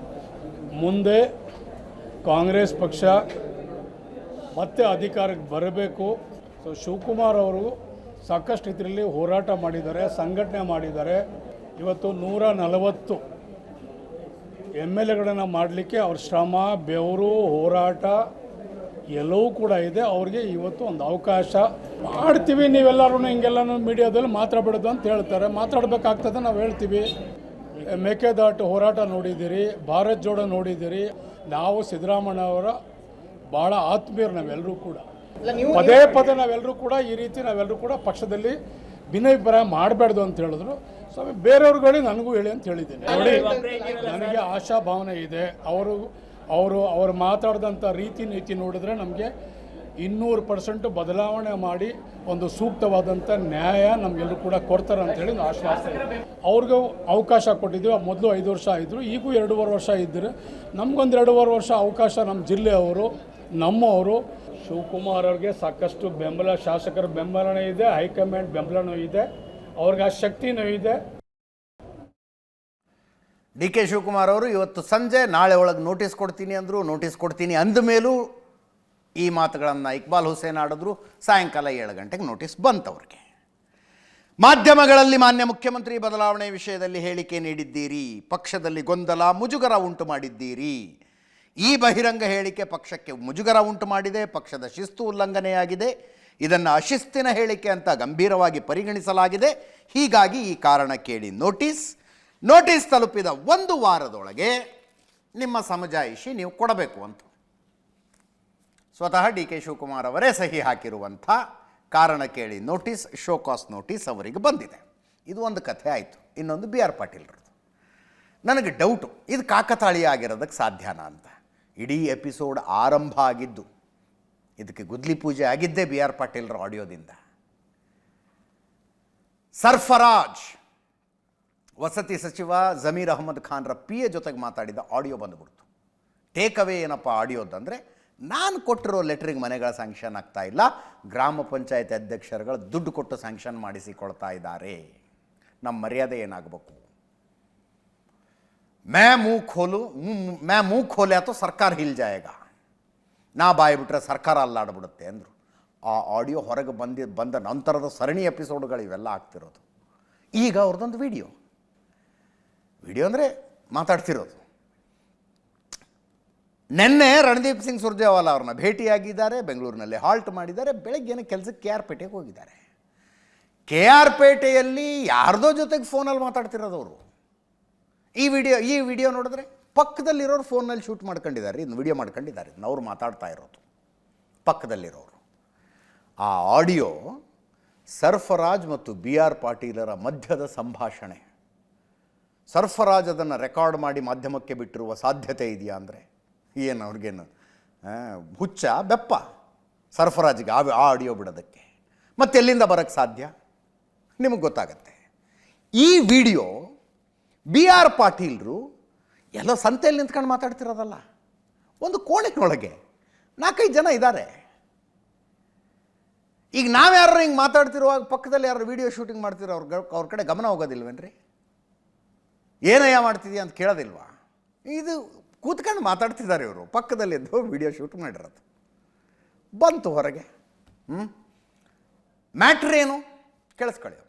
ಮುಂದೆ ಕಾಂಗ್ರೆಸ್ ಪಕ್ಷ ಮತ್ತೆ ಅಧಿಕಾರಕ್ಕೆ ಬರಬೇಕು. ಸೊ ಶಿವಕುಮಾರ್ ಅವರು ಸಾಕಷ್ಟು ಇದರಲ್ಲಿ ಹೋರಾಟ ಮಾಡಿದ್ದಾರೆ, ಸಂಘಟನೆ ಮಾಡಿದ್ದಾರೆ. ಇವತ್ತು 140 MLAಗಳನ್ನು ಮಾಡಲಿಕ್ಕೆ ಅವ್ರ ಶ್ರಮ, ಬೆವರು, ಹೋರಾಟ ಎಲ್ಲವೂ ಕೂಡ ಇದೆ. ಅವ್ರಿಗೆ ಇವತ್ತು ಒಂದು ಅವಕಾಶ ಮಾಡ್ತೀವಿ. ನೀವೆಲ್ಲರೂ ಹಿಂಗೆಲ್ಲನೂ ಮೀಡಿಯಾದಲ್ಲಿ ಮಾತಾಡಬಾರ್ದು ಅಂತ ಹೇಳ್ತಾರೆ, ಮಾತಾಡಬೇಕಾಗ್ತದೆ, ನಾವು ಹೇಳ್ತೀವಿ. ಮೇಕೆದಾಟು ಹೋರಾಟ ನೋಡಿದ್ದೀರಿ, ಭಾರತ್ ಜೋಡೋ ನೋಡಿದ್ದೀರಿ. ನಾವು ಸಿದ್ದರಾಮಯ್ಯ ಅವರ ಭಾಳ ಆತ್ಮೀಯರು ನಾವೆಲ್ಲರೂ ಕೂಡ. ಪದೇ ಪದೇ ನಾವೆಲ್ಲರೂ ಕೂಡ ಈ ರೀತಿ ನಾವೆಲ್ಲರೂ ಕೂಡ ಪಕ್ಷದಲ್ಲಿ ಭಿನ್ನಾಭಿಪ್ರಾಯ ಮಾಡಬಾರ್ದು ಅಂತ ಹೇಳಿದ್ರು. ಸೊ ಬೇರೆಯವ್ರುಗಳಿಗೆ ನನಗೂ ಹೇಳಿ ಅಂತ ಹೇಳಿದ್ದೀನಿ. ನೋಡಿ, ನನಗೆ ಆಶಾಭಾವನೆ ಇದೆ. ಅವರು ಮಾತಾಡಿದಂಥ ರೀತಿ ನೀತಿ ನೋಡಿದ್ರೆ ನಮಗೆ 200% ಬದಲಾವಣೆ ಮಾಡಿ ಒಂದು ಸೂಕ್ತವಾದಂಥ ನ್ಯಾಯ ನಮಗೆಲ್ಲರೂ ಕೂಡ ಕೊಡ್ತಾರೆ ಅಂತೇಳಿ ನಾವು ಆಶ್ವಾಸ ಇದೆ. ಅವ್ರಿಗೂ ಅವಕಾಶ ಕೊಟ್ಟಿದ್ದೀವಿ. ಮೊದಲು 5 ವರ್ಷ ಇದ್ದರು, ಈಗೂ 2.5 ವರ್ಷ ಇದ್ದರು. ನಮಗೊಂದು 2.5 ವರ್ಷ ಅವಕಾಶ ನಮ್ಮ ಜಿಲ್ಲೆಯವರು, ನಮ್ಮವರು. ಶಿವಕುಮಾರ್ ಅವ್ರಿಗೆ ಸಾಕಷ್ಟು ಬೆಂಬಲ, ಶಾಸಕರ ಬೆಂಬಲನೂ ಇದೆ, ಹೈಕಮಾಂಡ್ ಬೆಂಬಲನೂ ಇದೆ, ಅವ್ರಿಗೆ ಆ ಶಕ್ತಿನೂ ಇದೆ. ಡಿ ಕೆ ಶಿವಕುಮಾರ್ ಅವರು ಇವತ್ತು ಸಂಜೆ ನಾಳೆ ಒಳಗೆ ನೋಟಿಸ್ ಕೊಡ್ತೀನಿ ಅಂದರು. ನೋಟಿಸ್ ಕೊಡ್ತೀನಿ ಅಂದ ಮೇಲೂ ಈ ಮಾತುಗಳನ್ನು ಇಕ್ಬಾಲ್ ಹುಸೇನ್ ಆಡಿದ್ರು. ಸಾಯಂಕಾಲ 7 ಗಂಟೆಗೆ ನೋಟಿಸ್ ಬಂತವ್ರಿಗೆ. ಮಾಧ್ಯಮಗಳಲ್ಲಿ ಮಾನ್ಯ ಮುಖ್ಯಮಂತ್ರಿ ಬದಲಾವಣೆ ವಿಷಯದಲ್ಲಿ ಹೇಳಿಕೆ ನೀಡಿದ್ದೀರಿ, ಪಕ್ಷದಲ್ಲಿ ಗೊಂದಲ, ಮುಜುಗರ ಉಂಟು ಮಾಡಿದ್ದೀರಿ. ಈ ಬಹಿರಂಗ ಹೇಳಿಕೆ ಪಕ್ಷಕ್ಕೆ ಮುಜುಗರ ಉಂಟು ಮಾಡಿದೆ, ಪಕ್ಷದ ಶಿಸ್ತು ಉಲ್ಲಂಘನೆಯಾಗಿದೆ. ಇದನ್ನು ಅಶಿಸ್ತಿನ ಹೇಳಿಕೆ ಅಂತ ಗಂಭೀರವಾಗಿ ಪರಿಗಣಿಸಲಾಗಿದೆ. ಹೀಗಾಗಿ ಈ ಕಾರಣ ಕೇಳಿ ನೋಟಿಸ್ ತಲುಪಿದ 1 ವಾರದೊಳಗೆ ನಿಮ್ಮ ಸಮಜಾಯಿಷಿ ನೀವು ಕೊಡಬೇಕು ಅಂತ ಸ್ವತಃ ಡಿ ಕೆ ಶಿವಕುಮಾರ್ ಅವರೇ ಸಹಿ ಹಾಕಿರುವಂಥ ಕಾರಣ ಕೇಳಿ ನೋಟಿಸ್, ಶೋಕಾಸ್ ನೋಟಿಸ್ ಅವರಿಗೆ ಬಂದಿದೆ. ಇದು ಒಂದು ಕಥೆ ಆಯಿತು. ಇನ್ನೊಂದು ಬಿ ಆರ್ ಪಾಟೀಲ್ರದ್ದು. ನನಗೆ ಡೌಟು, ಇದು ಕಾಕತಾಳೀಯ ಆಗಿರೋದಕ್ಕೆ ಸಾಧ್ಯನಾ ಅಂತ. ಇಡೀ ಎಪಿಸೋಡ್ ಆರಂಭ ಆಗಿದ್ದು, ಇದಕ್ಕೆ ಗುದ್ಲಿ ಪೂಜೆ ಆಗಿದ್ದೇ ಬಿ ಆರ್ ಪಾಟೀಲ್ರ ಆಡಿಯೋದಿಂದ. ಸರ್ಫರಾಜ್ ವಸತಿ ಸಚಿವ ಜಮೀರ್ ಅಹಮದ್ ಖಾನ್ರ PA ಜೊತೆಗೆ ಮಾತಾಡಿದ ಆಡಿಯೋ ಬಂದುಬಿಡ್ತು. ಟೇಕ್ ಅವೇ ಏನಪ್ಪ ಆಡಿಯೋದಂದರೆ, ನಾನು ಕೊಟ್ಟಿರೋ ಲೆಟ್ರಿಗೆ ಮನೆಗಳ ಸ್ಯಾಂಕ್ಷನ್ ಆಗ್ತಾ ಇಲ್ಲ, ಗ್ರಾಮ ಪಂಚಾಯತ್ ಅಧ್ಯಕ್ಷರುಗಳು ದುಡ್ಡು ಕೊಟ್ಟು ಸ್ಯಾಂಕ್ಷನ್ ಮಾಡಿಸಿಕೊಳ್ತಾ ಇದ್ದಾರೆ, ನಮ್ಮ ಮರ್ಯಾದೆ ಏನಾಗಬೇಕು. मैं मुंह खोले तो ಸರ್ಕಾರ ಹಿಲ್ ಜಾಯೇಗಾ, ನಾ ಬಾಯಿ ಬಿಟ್ಟರೆ ಸರ್ಕಾರ ಅಲ್ಲಾಡ್ಬಿಡುತ್ತೆ ಅಂದರು. ಆ ಆಡಿಯೋ ಹೊರಗೆ ಬಂದ ನಂತರದ ಸರಣಿ ಎಪಿಸೋಡ್ಗಳು ಇವೆಲ್ಲ ಆಗ್ತಿರೋದು. ಈಗ ಅವ್ರದ್ದೊಂದು ವಿಡಿಯೋ ಅಂದರೆ ಮಾತಾಡ್ತಿರೋದು. ನಿನ್ನೆ ರಣದೀಪ್ ಸಿಂಗ್ ಸುರ್ಜೇವಾಲಾ ಅವ್ರನ್ನ ಭೇಟಿಯಾಗಿದ್ದಾರೆ, ಬೆಂಗಳೂರಿನಲ್ಲಿ ಹಾಲ್ಟ್ ಮಾಡಿದ್ದಾರೆ. ಬೆಳಗ್ಗೆನೇ ಕೆಲಸಕ್ಕೆ KR ಪೇಟೆಗೆ ಹೋಗಿದ್ದಾರೆ. KR ಪೇಟೆಯಲ್ಲಿ ಯಾರ್ದೋ ಜೊತೆಗೆ ಫೋನಲ್ಲಿ ಮಾತಾಡ್ತಿರೋದು ಅವರು. ಈ ವಿಡಿಯೋ ನೋಡಿದ್ರೆ ಪಕ್ಕದಲ್ಲಿರೋರು ಫೋನಲ್ಲಿ ಶೂಟ್ ಮಾಡ್ಕೊಂಡಿದ್ದಾರೆ, ಇದನ್ನು ವಿಡಿಯೋ ಮಾಡ್ಕೊಂಡಿದ್ದಾರೆ, ಇದನ್ನು ಅವ್ರು ಮಾತಾಡ್ತಾ ಇರೋದು ಪಕ್ಕದಲ್ಲಿರೋರು. ಆ ಆಡಿಯೋ ಸರ್ಫರಾಜ್ ಮತ್ತು BR ಪಾಟೀಲರ ಮಧ್ಯದ ಸಂಭಾಷಣೆ. ಸರ್ಫರಾಜ್ ಅದನ್ನು ರೆಕಾರ್ಡ್ ಮಾಡಿ ಮಾಧ್ಯಮಕ್ಕೆ ಬಿಟ್ಟಿರುವ ಸಾಧ್ಯತೆ ಇದೆಯಾ ಅಂದರೆ, ಏನು ಅವ್ರಿಗೇನು ಹುಚ್ಚ ಬೆಪ್ಪ ಸರ್ಫರಾಜ್ಗೆ ಆ ಆಡಿಯೋ ಬಿಡೋದಕ್ಕೆ? ಮತ್ತೆ ಎಲ್ಲಿಂದ ಬರೋಕ್ಕೆ ಸಾಧ್ಯ? ನಿಮಗೆ ಗೊತ್ತಾಗತ್ತೆ. ಈ ವಿಡಿಯೋ BR ಪಾಟೀಲರು ಎಲ್ಲ ಸಂತೆಯಲ್ಲಿ ನಿಂತ್ಕೊಂಡು ಮಾತಾಡ್ತಿರೋದಲ್ಲ, ಒಂದು ಕೋಣೆಯೊಳಗೆ 4-5 ಜನ ಇದ್ದಾರೆ. ಈಗ ನಾವ್ಯಾರು ಹಿಂಗೆ ಮಾತಾಡ್ತಿರುವಾಗ ಪಕ್ಕದಲ್ಲಿ ಯಾರು ವಿಡಿಯೋ ಶೂಟಿಂಗ್ ಮಾಡ್ತಿರೋ ಅವ್ರ ಕಡೆ ಗಮನ ಹೋಗೋದಿಲ್ವೇನ್ರಿ? ಏನಯ್ಯ ಮಾಡ್ತಿದ್ಯಾ ಅಂತ ಕೇಳೋದಿಲ್ವಾ? ಇದು ಕೂತ್ಕೊಂಡು ಮಾತಾಡ್ತಿದ್ದಾರೆ ಇವರು, ಪಕ್ಕದಲ್ಲಿದ್ದು ವಿಡಿಯೋ ಶೂಟ್ ಮಾಡಿರೋದು ಬಂತು ಹೊರಗೆ. ಮ್ಯಾಟ್ರ್ ಏನು ಕೇಳಿಸ್ಕೊಳ್ಳಿ ಒಮ್ಮೆ.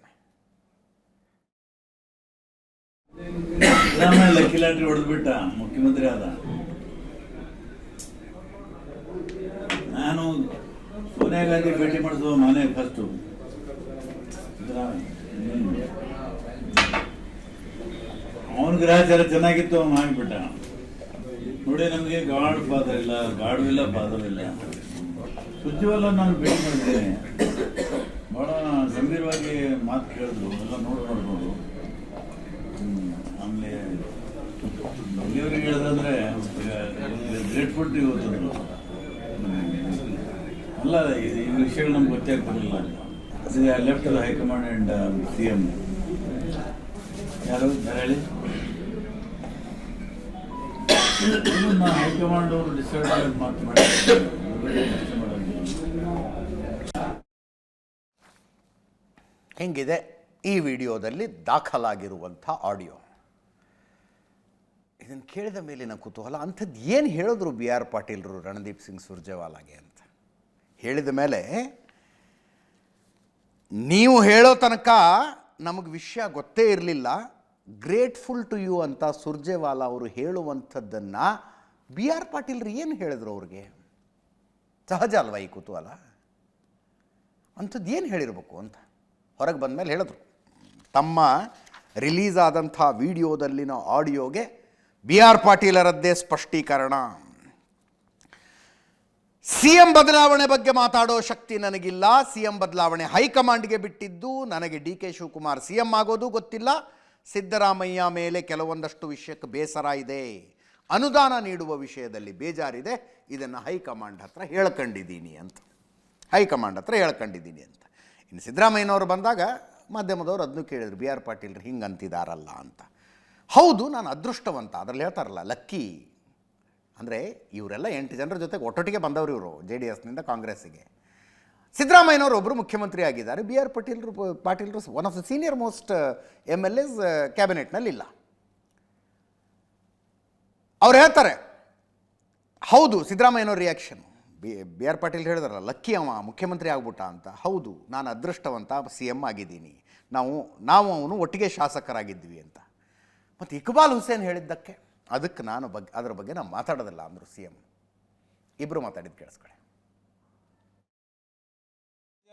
ಲಕ್ಕಿ ಲಾಟ್ರಿ ಹೊಡೆದ್ಬಿಟ್ಟ, ಮುಖ್ಯಮಂತ್ರಿ ಆದ. ನಾನು ಸೋನಿಯಾ ಗಾಂಧಿ ಭೇಟಿ ಮಾಡಿಸುವ ಮನೆ ಫಸ್ಟು ಅವನ ಗ್ರಹಚಾರ ಚೆನ್ನಾಗಿತ್ತು, ಅವನು ಮಾಡಿಬಿಟ್ಟ. ನೋಡಿ, ನಮಗೆ ಗಾಡ್ ಫಾದರ್ ಇಲ್ಲ, ಗಾಡು ಇಲ್ಲ, ಫಾದರ್ ಇಲ್ಲ. ಸುಜ್ಜಿವಲ್ಲ ನಾನು ಭೇಟಿ ಮಾಡಿದ್ದೇನೆ, ಬಹಳ ಗಂಭೀರವಾಗಿ ಮಾತು ಕೇಳಿದ್ರು ಎಲ್ಲ ನೋಡ್ಕೊಂಡು ಆಮೇಲೆ ಇಲ್ಲಿವರೆಗೆ ಹೇಳಿದ್ರೆ ಗ್ರೇಟ್ಫುಲ್ ಇವತ್ತಂದ್ರು ಅಲ್ಲ ಈ ವಿಷಯಗಳು ನಮ್ಗೆ ಗೊತ್ತೇ ಆಗ್ತಿರಲಿಲ್ಲ. ಲೆಫ್ಟ್ ಹೈಕಮಾಂಡ್ ಆ್ಯಂಡ್ CM ಯಾರು ಹೇಳಿ ಹೈಕಮಾಂಡ್ ಅವರು ಡಿಸೈಡ್ ಆಗಿ ಮಾತು ಮಾಡಿ ಹಿಂಗಿದೆ ಈ ವಿಡಿಯೋದಲ್ಲಿ ದಾಖಲಾಗಿರುವಂಥ ಆಡಿಯೋ. ಇದನ್ನು ಕೇಳಿದ ಮೇಲಿನ ಕುತೂಹಲ, ಅಂಥದ್ದು ಏನು ಹೇಳಿದ್ರು BR ಪಾಟೀಲರು ರಣದೀಪ್ ಸಿಂಗ್ ಸುರ್ಜೇವಾಲಾಗೆ ಅಂತ ಹೇಳಿದ ಮೇಲೆ, ನೀವು ಹೇಳೋ ತನಕ ನಮಗೆ ವಿಷಯ ಗೊತ್ತೇ ಇರಲಿಲ್ಲ, ಗ್ರೇಟ್ಫುಲ್ ಟು ಯು ಅಂತ ಸುರ್ಜೇವಾಲಾ ಅವರು ಹೇಳುವಂಥದ್ದನ್ನು BR ಪಾಟೀಲರು ಏನು ಹೇಳಿದ್ರು ಅವ್ರಿಗೆ? ಸಹಜ ಅಲ್ವಾ ಈ ಕುತೂಹಲ? ಅಂಥದ್ದು ಏನು ಹೇಳಿರ್ಬೇಕು ಅಂತ ಹೊರಗೆ ಬಂದ ಮೇಲೆ ಹೇಳಿದ್ರು. ತಮ್ಮ ರಿಲೀಸ್ ಆದಂಥ ವಿಡಿಯೋದಲ್ಲಿನ ಆಡಿಯೋಗೆ BR ಪಾಟೀಲರದ್ದೇ ಸ್ಪಷ್ಟೀಕರಣ. CM ಬದಲಾವಣೆ ಬಗ್ಗೆ ಮಾತಾಡೋ ಶಕ್ತಿ ನನಗಿಲ್ಲ. CM ಬದಲಾವಣೆ ಹೈಕಮಾಂಡ್ಗೆ ಬಿಟ್ಟಿದ್ದು. ನನಗೆ DK ಶಿವಕುಮಾರ್ CM ಆಗೋದು ಗೊತ್ತಿಲ್ಲ. ಸಿದ್ದರಾಮಯ್ಯ ಮೇಲೆ ಕೆಲವೊಂದಷ್ಟು ವಿಷಯಕ್ಕೆ ಬೇಸರ ಇದೆ, ಅನುದಾನ ನೀಡುವ ವಿಷಯದಲ್ಲಿ ಬೇಜಾರಿದೆ. ಇದನ್ನು ಹೈಕಮಾಂಡ್ ಹತ್ರ ಹೇಳ್ಕೊಂಡಿದ್ದೀನಿ ಅಂತ ಇನ್ನು ಸಿದ್ದರಾಮಯ್ಯನವರು ಬಂದಾಗ ಮಾಧ್ಯಮದವರು ಅದನ್ನು ಕೇಳಿದ್ರು, BR ಪಾಟೀಲ್ರು ಹಿಂಗೆ ಅಂತಿದಾರಲ್ಲ ಅಂತ. ಹೌದು, ನಾನು ಅದೃಷ್ಟವಂತ. ಅದರಲ್ಲಿ ಹೇಳ್ತಾರಲ್ಲ ಲಕ್ಕಿ ಅಂದರೆ ಇವರೆಲ್ಲ 8 ಜನರ ಜೊತೆಗೆ ಒಟ್ಟೊಟ್ಟಿಗೆ ಬಂದವರು ಇವರು JDSನಿಂದ ಕಾಂಗ್ರೆಸ್ಸಿಗೆ. ಸಿದ್ದರಾಮಯ್ಯನವರು ಒಬ್ಬರು ಮುಖ್ಯಮಂತ್ರಿ ಆಗಿದ್ದಾರೆ. BR ಪಾಟೀಲರು one of the senior most MLAs ಕ್ಯಾಬಿನೆಟ್ನಲ್ಲಿಲ್ಲ. ಅವ್ರು ಹೇಳ್ತಾರೆ, ಹೌದು ಸಿದ್ದರಾಮಯ್ಯನವ್ರ ರಿಯಾಕ್ಷನ್. BR ಪಾಟೀಲ್ ಹೇಳಿದಾರಲ್ಲ ಲಕ್ಕಿ ಅವ ಮುಖ್ಯಮಂತ್ರಿ ಆಗ್ಬಿಟ್ಟ ಅಂತ. ಹೌದು, ನಾನು ಅದೃಷ್ಟವಂತ, CM ಆಗಿದ್ದೀನಿ, ನಾವು ಅವನು ಒಟ್ಟಿಗೆ ಶಾಸಕರಾಗಿದ್ವಿ ಅಂತ. ಮತ್ತು ಇಕ್ಬಾಲ್ ಹುಸೇನ್ ಹೇಳಿದ್ದಕ್ಕೆ ಅದಕ್ಕೆ ಅದರ ಬಗ್ಗೆ ನಾನು ಮಾತಾಡೋದಿಲ್ಲ ಅಂದರು CM. ಇಬ್ಬರು ಮಾತಾಡಿದ್ದು ಕೇಳಿಸ್ಕೊಳ್ಳಿ.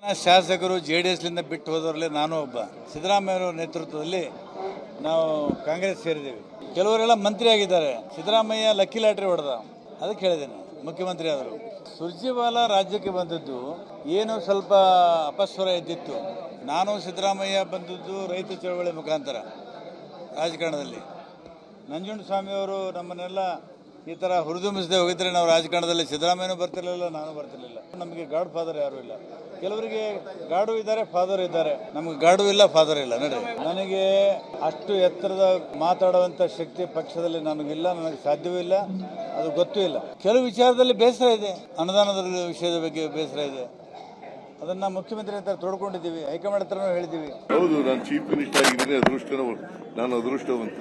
ಜನ ಶಾಸಕರು JDSನಿಂದ ಬಿಟ್ಟು ಹೋದವರಲ್ಲಿ ನಾನು ಒಬ್ಬ. ಸಿದ್ದರಾಮಯ್ಯವ್ರ ನೇತೃತ್ವದಲ್ಲಿ ನಾವು ಕಾಂಗ್ರೆಸ್ ಸೇರಿದ್ದೇವೆ. ಕೆಲವರೆಲ್ಲ ಮಂತ್ರಿ ಆಗಿದ್ದಾರೆ. ಸಿದ್ದರಾಮಯ್ಯ ಲಕ್ಕಿ ಲಾಟ್ರಿ ಹೊಡೆದ, ಅದಕ್ಕೆ ಹೇಳಿದ್ದೇನೆ ಮುಖ್ಯಮಂತ್ರಿ ಆದರು. ಸುರ್ಜೇವಾಲಾ ರಾಜ್ಯಕ್ಕೆ ಬಂದದ್ದು ಏನೋ ಸ್ವಲ್ಪ ಅಪಸ್ವರ ಇದ್ದಿತ್ತು. ನಾನು ಸಿದ್ದರಾಮಯ್ಯ ಬಂದದ್ದು ರೈತ ಚಳವಳಿ ಮುಖಾಂತರ ರಾಜಕಾರಣದಲ್ಲಿ. ನಂಜುಂಡಸ್ವಾಮಿಯವರು ನಮ್ಮನ್ನೆಲ್ಲ ಈ ಥರ ಹುರಿದುಂಬಿಸದೆ ಹೋಗಿದ್ರೆ ನಾವು ರಾಜಕಾರಣದಲ್ಲಿ ಸಿದ್ದರಾಮಯ್ಯನೂ ಬರ್ತಿರಲಿಲ್ಲ, ನಾನು ಬರ್ತಿರಲಿಲ್ಲ. ನಮಗೆ ಗಾಡ್ ಫಾದರ್ ಯಾರೂ ಇಲ್ಲ. ಕೆಲವರಿಗೆ ಗಾಡು ಇದ್ದಾರೆ, ಫಾದರ್ ಇದ್ದಾರೆ. ನಮಗೆ ಗಾಡು ಇಲ್ಲ, ಫಾದರ್ ಇಲ್ಲ. ನೋಡಿ, ನನಗೆ ಅಷ್ಟು ಎತ್ತರದ ಮಾತಾಡುವಂಥ ಶಕ್ತಿ ಪಕ್ಷದಲ್ಲಿ ನನಗಿಲ್ಲ, ನನಗೆ ಸಾಧ್ಯವೂ ಇಲ್ಲ, ಅದು ಗೊತ್ತೂ ಇಲ್ಲ. ಕೆಲವು ವಿಚಾರದಲ್ಲಿ ಬೇಸರ ಇದೆ, ಅನುದಾನದ ವಿಷಯದ ಬಗ್ಗೆ ಬೇಸರ ಇದೆ. ಅದನ್ನು ಮುಖ್ಯಮಂತ್ರಿ ಹತ್ರ ತೋಡ್ಕೊಂಡಿದ್ದೀವಿ, ಹೈಕಮಾಂಡ್ ಹತ್ರನೂ ಹೇಳಿದ್ದೀವಿ. ಹೌದು, ನಾನು ಚೀಫ್ ಮಿನಿಸ್ಟರ್ ಆಗಿದ್ದೀನಿ, ನಾನು ಅದೃಷ್ಟವಂತ.